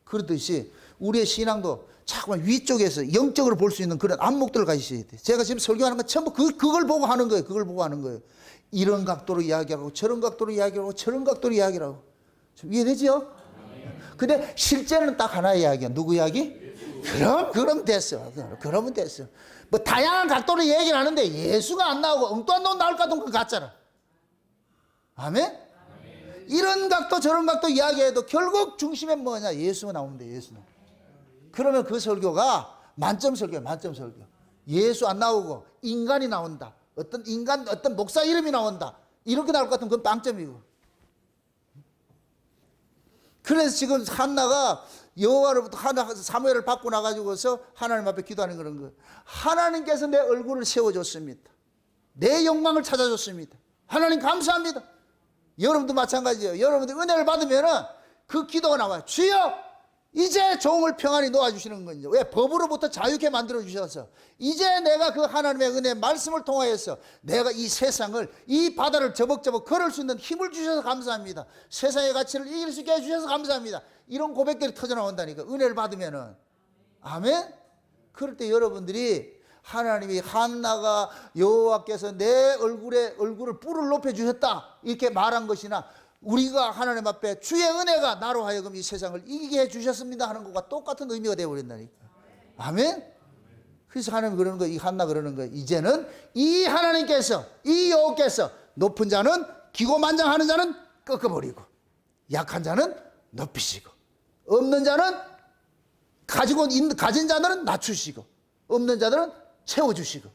그렇듯이 우리의 신앙도 자꾸만 위쪽에서 영적으로 볼 수 있는 그런 안목들을 가지셔야 돼요. 제가 지금 설교하는 건 전부 그걸 보고 하는 거예요. 그걸 보고 하는 거예요. 이런 각도로 이야기하고 저런 각도로 이야기하고 저런 각도로 이야기하고. 이해되죠? 근데 실제는 딱 하나 이야기야. 누구 이야기? 그럼 됐어. 그러면 됐어. 뭐 다양한 각도로 얘기를 하는데 예수가 안 나오고 엉뚱한 놈 나올 것 같은 거 같잖아. 아멘? 이런 각도 저런 각도 이야기해도 결국 중심에 뭐냐? 예수가 나오면 돼. 예수는. 그러면 그 설교가 만점 설교야. 만점 설교. 예수 안 나오고 인간이 나온다. 어떤 목사 이름이 나온다. 이렇게 나올 것 같으면 그건 빵점이고. 그래서 지금 한나가 여호와로부터 사무엘을 받고 나가지고서 하나님 앞에 기도하는 그런 거예요. 하나님께서 내 얼굴을 세워줬습니다. 내 영광을 찾아줬습니다. 하나님 감사합니다. 여러분도 마찬가지예요. 여러분들 은혜를 받으면은 그 기도가 나와요. 주여 이제 종을 평안히 놓아주시는 거죠. 왜? 법으로부터 자유케 만들어 주셔서 이제 내가 그 하나님의 은혜 말씀을 통하여서 내가 이 세상을, 이 바다를 저벅저벅 걸을 수 있는 힘을 주셔서 감사합니다. 세상의 가치를 이길 수 있게 해주셔서 감사합니다. 이런 고백들이 터져나온다니까, 은혜를 받으면은. 아멘? 그럴 때 여러분들이 하나님이 한나가 여호와께서 내 얼굴을 뿔을 높여주셨다 이렇게 말한 것이나, 우리가 하나님 앞에 주의 은혜가 나로 하여금 이 세상을 이기게 해주셨습니다 하는 것과 똑같은 의미가 되어버린다니까. 아멘? 그래서 하나님 그러는 거예요. 이 한나 그러는 거예요. 이제는 이 하나님께서, 이 여호께서 높은 자는, 기고만장하는 자는 꺾어버리고, 약한 자는 높이시고, 없는 자는 가진 자들은 낮추시고, 없는 자들은 채워주시고.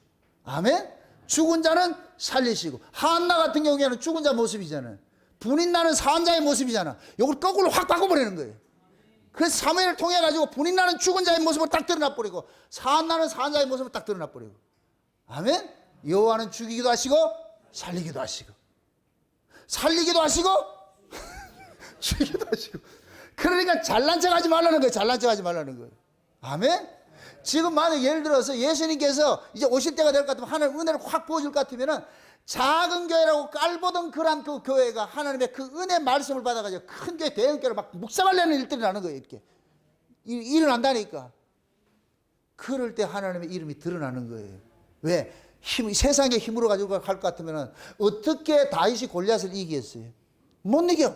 아멘? 죽은 자는 살리시고. 한나 같은 경우에는 죽은 자 모습이잖아요. 분인 나는 사한자의 모습이잖아. 이걸 거꾸로 확 바꿔버리는 거예요. 그래서 사무엘을 통해 가지고 분인 나는 죽은 자의 모습을 딱 드러나 버리고, 사한 나는 사한 자의 모습을 딱 드러나 버리고. 아멘? 여호와는 죽이기도 하시고 살리기도 하시고, 살리기도 하시고 죽이기도 하시고. 그러니까 잘난 척 하지 말라는 거예요. 잘난 척 하지 말라는 거예요. 아멘? 지금 만약 예를 들어서 예수님께서 이제 오실 때가 될 것 같으면, 하나님 은혜를 확 부어줄 것 같으면은, 작은 교회라고 깔보던 그런 그 교회가 하나님의 그 은혜 말씀을 받아가지고 큰 교회, 대형 교회를 막 묵상하려는 일들이 나는 거예요. 이렇게 일어난다니까. 그럴 때 하나님의 이름이 드러나는 거예요. 왜? 세상의 힘으로 가지고 갈 것 같으면 어떻게 다윗이 골리앗을 이기겠어요? 못 이겨.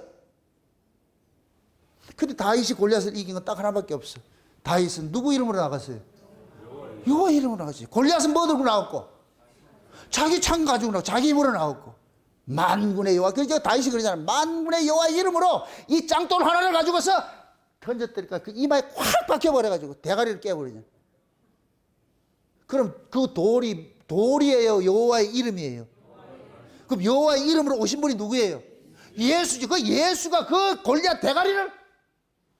근데 다윗이 골리앗을 이긴 건 딱 하나밖에 없어. 다윗은 누구 이름으로 나갔어요? 여호와 이름으로 나갔지. 골리앗은 뭐 들고 나왔고? 자기 창 가지고 나오고, 자기 힘으로 나왔고. 만군의 여호와. 그래서 다윗이 그러잖아요. 만군의 여호와 이름으로 이 짱돌 하나를 가지고서 던졌더니까 그 이마에 확 박혀버려가지고 대가리를 깨버리잖아요. 그럼 그 돌이에요? 여호와의 이름이에요? 그럼 여호와의 이름으로 오신 분이 누구예요? 예수지. 그 예수가 그 골리앗 대가리를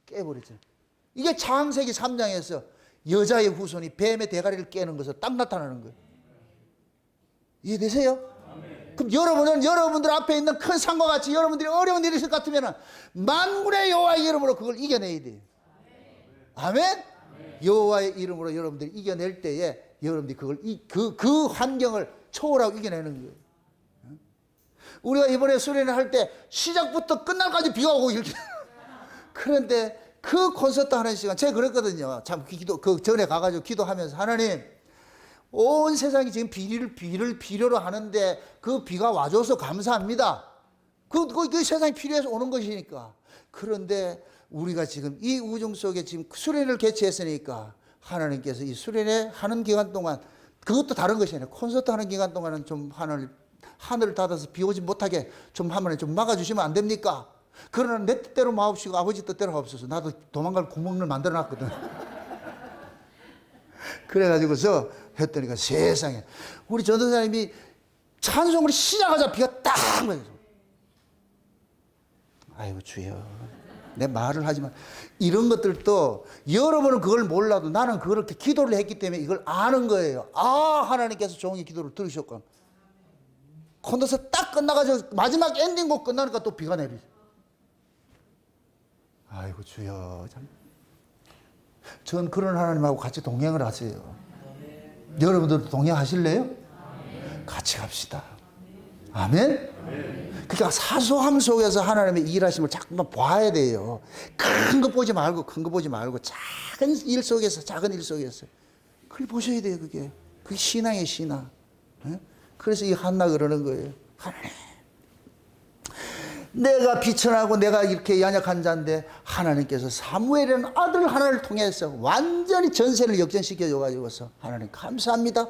깨버리잖아요. 이게 창세기 3장에서 여자의 후손이 뱀의 대가리를 깨는 것을 딱 나타나는 거예요. 이해되세요? 그럼 여러분은 여러분들 앞에 있는 큰 산과 같이 여러분들이 어려운 일이 있을 것 같으면 만군의 여호와의 이름으로 그걸 이겨내야 돼요. 아멘? 여호와의 이름으로 여러분들이 이겨낼 때에 여러분들이 그걸 그 환경을 초월하고 이겨내는 거예요. 우리가 이번에 수련회 할 때 시작부터 끝날까지 비가 오고 이렇게. 그런데 그 콘서트 하는 시간, 제가 그랬거든요. 참 그 전에 가가지고 기도하면서, 하나님, 온 세상이 지금 비를 필요로 하는데 그 비가 와줘서 감사합니다. 그 세상이 필요해서 오는 것이니까. 그런데 우리가 지금 이 우중 속에 지금 수련회를 개최했으니까 하나님께서 이 수련회 하는 기간 동안, 그것도 다른 것이 아니라 콘서트 하는 기간 동안은 좀 하늘을 닫아서 비 오지 못하게 좀 하면 좀 막아주시면 안 됩니까? 그러나 내 뜻대로 마옵시고 아버지 뜻대로 하옵소서. 나도 도망갈 구멍을 만들어 놨거든. 그래가지고서 했더니까 세상에, 우리 전도사님이 찬송을 시작하자 비가 딱 맞아서, 아이고 주여, 내 말을 하지만 이런 것들도 여러분은 그걸 몰라도 나는 그렇게 기도를 했기 때문에 이걸 아는 거예요. 아, 하나님께서 종의 기도를 들으셨구나. 콘서트 딱 끝나가지고 마지막 엔딩곡 끝나니까 또 비가 내리죠. 아이고 주여, 참. 전 그런 하나님하고 같이 동행을 하세요. 여러분들도 동행하실래요? 같이 갑시다. 아멘? 그러니까 사소함 속에서 하나님의 일하심을 자꾸만 봐야 돼요. 큰 거 보지 말고, 큰 거 보지 말고, 작은 일 속에서, 작은 일 속에서. 그걸 보셔야 돼요, 그게. 그게 신앙의 신앙. 그래서 이 한나 그러는 거예요. 하나님, 내가 비천하고 내가 이렇게 연약한 자인데 하나님께서 사무엘이라는 아들 하나를 통해서 완전히 전세를 역전시켜 줘가지고서 하나님 감사합니다.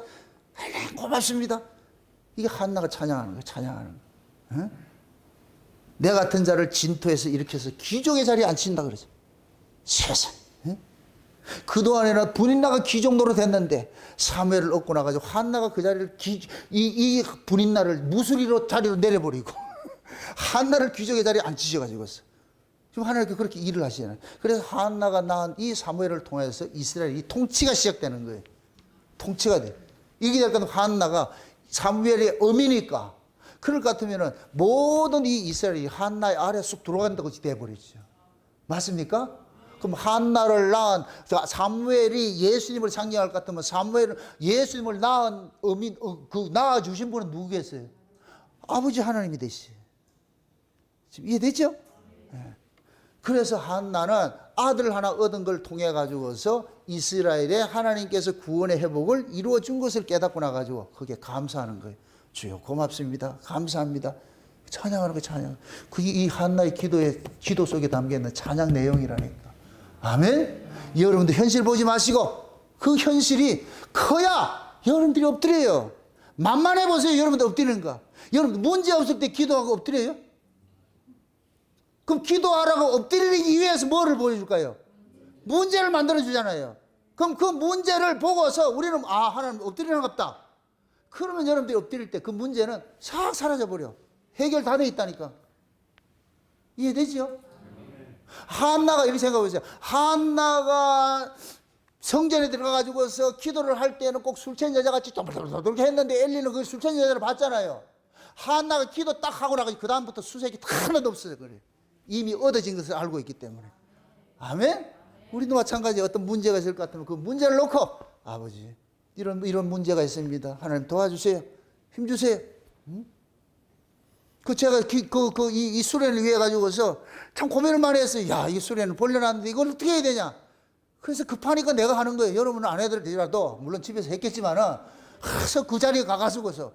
하나님 고맙습니다. 이게 한나가 찬양하는 거예요. 찬양하는 거예요. 내 같은 자를 진토에서 일으켜서 귀족의 자리에 앉힌다 그러죠. 세상. 그동안에는 분인나가 귀족노로 됐는데 사무엘을 얻고 나가지고 한나가 그 자리를 이 분인나를 무수리로 자리로 내려버리고 한나를 귀족의 자리에 앉히셔가지고 지금 하나님께 그렇게 일을 하시잖아요. 그래서 한나가 낳은 이 사무엘을 통해서 이스라엘이 통치가 시작되는 거예요. 통치가 돼. 이게 될까 한나가 사무엘의 어미니까, 그럴 것 같으면은 모든 이 이스라엘이 한나의 아래 쑥 들어간다고 돼버리죠. 맞습니까? 그럼 한나를 낳은 사무엘이 예수님을 상징할 것 같으면 사무엘은 예수님을 낳은 낳아 주신 분은 누구겠어요? 아버지 하나님이 되시. 지금 이해되죠? 네. 그래서 한나는 아들 하나 얻은 걸 통해 가지고서 이스라엘에 하나님께서 구원의 회복을 이루어 준 것을 깨닫고 나 가지고 그게 감사하는 거예요. 주여 고맙습니다. 감사합니다. 찬양하는 거 찬양. 그게 이 한나의 기도 속에 담겨 있는 찬양 내용이라니까. 아멘. 여러분들 현실 보지 마시고 그 현실이 커야 여러분들이 엎드려요. 만만해 보세요. 여러분들 엎드리는 거. 여러분들 문제 없을 때 기도하고 엎드려요? 그럼 기도하라고 엎드리기 위해서 뭐를 보여줄까요? 문제를 만들어 주잖아요. 그럼 그 문제를 보고서 우리는 하나님 엎드리는 것 같다. 그러면 여러분들이 엎드릴 때 그 문제는 싹 사라져버려. 해결 다 돼 있다니까. 이해되죠? 한나가 이렇게 생각해 보세요. 한나가 성전에 들어가가지고서 기도를 할 때는 꼭 술 취한 여자같이 돌돌돌 했는데 엘리는 그 술 취한 여자를 봤잖아요. 한나가 기도 딱 하고 나가지고 그 다음부터 수색이 하나도 없어요. 그래. 이미 얻어진 것을 알고 있기 때문에. 아멘? 우리도 마찬가지 어떤 문제가 있을 것 같으면 그 문제를 놓고 아버지 이런 문제가 있습니다. 하나님 도와주세요. 힘주세요. 제가 이 수련을 위해 가지고서 참 고민을 많이 했어요. 야, 이 수련을 벌려놨는데 이걸 어떻게 해야 되냐. 그래서 급하니까 내가 하는 거예요. 여러분은 안 해드리더라도 물론 집에서 했겠지만은 그래서 그 자리에 가가지고서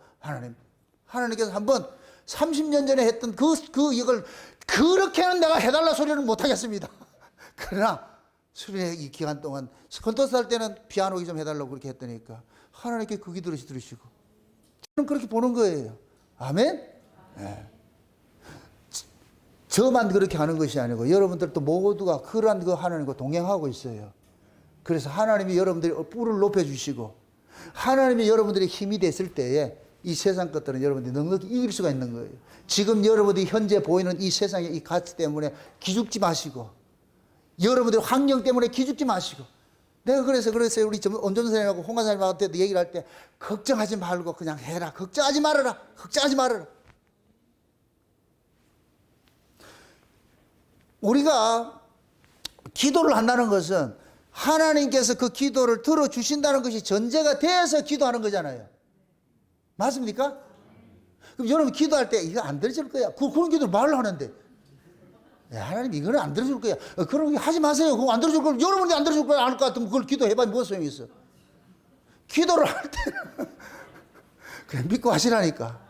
하나님께서 한번 30년 전에 했던 이걸 그렇게는 내가 해달라 소리는 못하겠습니다. 그러나 수련회 이 기간 동안 콘서트 할 때는 피아노 좀 해달라고 그렇게 했더니까 하나님께 그 기도를 들으시고 저는 그렇게 보는 거예요. 아멘? 네. 저만 그렇게 하는 것이 아니고 여러분들도 모두가 그러한 그 하나님과 동행하고 있어요. 그래서 하나님이 여러분들이 뿔을 높여주시고 하나님이 여러분들의 힘이 됐을 때에 이 세상 것들은 여러분들이 넉넉히 이길 수가 있는 거예요. 지금 여러분들이 현재 보이는 이 세상의 이 가치 때문에 기죽지 마시고 여러분들의 환경 때문에 기죽지 마시고 내가 그래서 우리 원전사님하고 홍관사님하고 얘기를 할 때 걱정하지 말고 그냥 해라. 걱정하지 말아라. 걱정하지 말아라. 우리가 기도를 한다는 것은 하나님께서 그 기도를 들어주신다는 것이 전제가 돼서 기도하는 거잖아요. 맞습니까? 그럼 여러분 기도할 때 이거 안 들어줄 거야. 그런 기도를 말을 하는데 하나님 이거는 안 들어줄 거야. 그럼 하지 마세요. 그거 안 들어줄 거야. 여러분이 안 들어줄 거야. 알 것 같으면 그걸 기도해봐. 무슨 소용이 있어. 기도를 할 때는 그냥 믿고 하시라니까.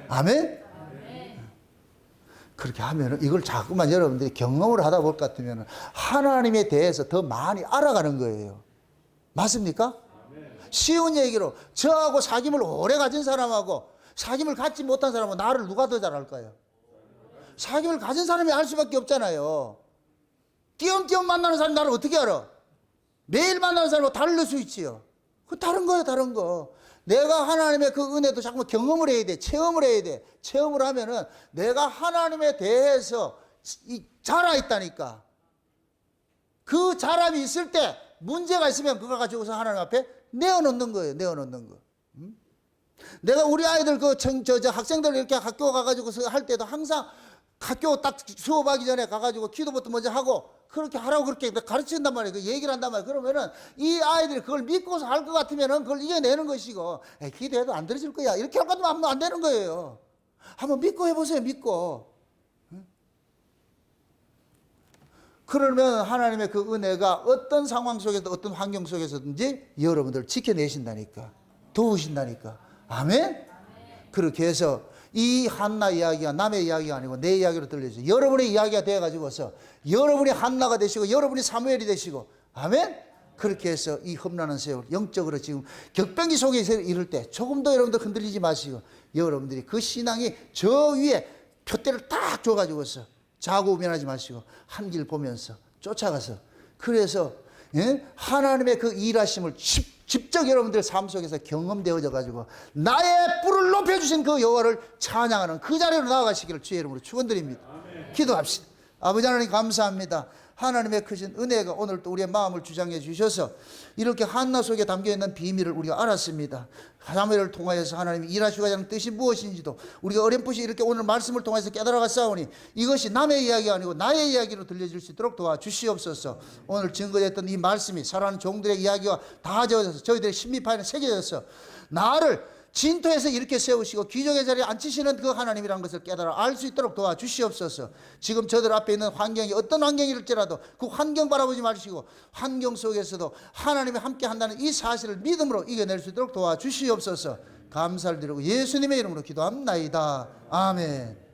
아멘? 그렇게 하면은 이걸 자꾸만 여러분들이 경험을 하다 볼 것 같으면 하나님에 대해서 더 많이 알아가는 거예요. 맞습니까? 쉬운 얘기로 저하고 사귐을 오래 가진 사람하고 사귐을 갖지 못한 사람은 나를 누가 더 잘 알까요? 사귐을 가진 사람이 알 수밖에 없잖아요. 띄엄띄엄 만나는 사람이 나를 어떻게 알아? 매일 만나는 사람하고 다를 수 있지요. 그 다른 거예요, 다른 거. 내가 하나님의 그 은혜도 자꾸 경험을 해야 돼. 체험을 해야 돼. 체험을 하면은 내가 하나님에 대해서 자라 있다니까. 그 자람이 있을 때 문제가 있으면 그걸 가지고서 하나님 앞에 내어놓는 거예요. 내어놓는 거. 내가 우리 아이들 학생들 이렇게 학교 가가지고 할 때도 항상 학교 딱 수업하기 전에 가가지고 기도부터 먼저 하고 그렇게 하라고 그렇게 가르친단 말이에요. 그 얘기를 한단 말이에요. 그러면은 이 아이들이 그걸 믿고서 할 것 같으면은 그걸 이겨내는 것이고, 기도해도 안 들어줄 거야. 이렇게 할 것 같으면 하면 안 되는 거예요. 한번 믿고 해보세요. 믿고. 그러면 하나님의 그 은혜가 어떤 상황 속에서 어떤 환경 속에서든지 여러분들을 지켜내신다니까. 도우신다니까. 아멘? 그렇게 해서 이 한나 이야기가 남의 이야기가 아니고 내 이야기로 들려주세요. 여러분의 이야기가 되어가지고서 여러분이 한나가 되시고 여러분이 사무엘이 되시고 아멘? 그렇게 해서 이 험난한 세월 영적으로 지금 격변기 속에 이를 때 조금 더 여러분들 흔들리지 마시고 여러분들이 그 신앙이 저 위에 표대를 딱 줘가지고서 자고우면하지 마시고 한 길 보면서 쫓아가서 그래서 하나님의 그 일하심을 직접 여러분들의 삶 속에서 경험되어져 가지고 나의 뿔을 높여주신 그 여호와를 찬양하는 그 자리로 나아가시기를 주의 이름으로 축원드립니다. 기도합시다. 아버지 하나님 감사합니다. 하나님의 크신 은혜가 오늘 또 우리의 마음을 주장해 주셔서 이렇게 한나 속에 담겨있는 비밀을 우리가 알았습니다. 사무엘을 통하여서 하나님이 일하시고자 하는 뜻이 무엇인지도 우리가 어렴풋이 이렇게 오늘 말씀을 통해서 깨달아갔사오니 이것이 남의 이야기가 아니고 나의 이야기로 들려질 수 있도록 도와주시옵소서. 오늘 증거됐던 이 말씀이 사랑하는 종들의 이야기와 다 저어져서 저희들의 심리파에는 새겨져서 나를 진토에서 이렇게 세우시고 기적의 자리에 앉히시는 그 하나님이라는 것을 깨달아 알 수 있도록 도와주시옵소서. 지금 저들 앞에 있는 환경이 어떤 환경일지라도 그 환경 바라보지 마시고 환경 속에서도 하나님이 함께 한다는 이 사실을 믿음으로 이겨낼 수 있도록 도와주시옵소서. 감사를 드리고 예수님의 이름으로 기도합나이다. 아멘.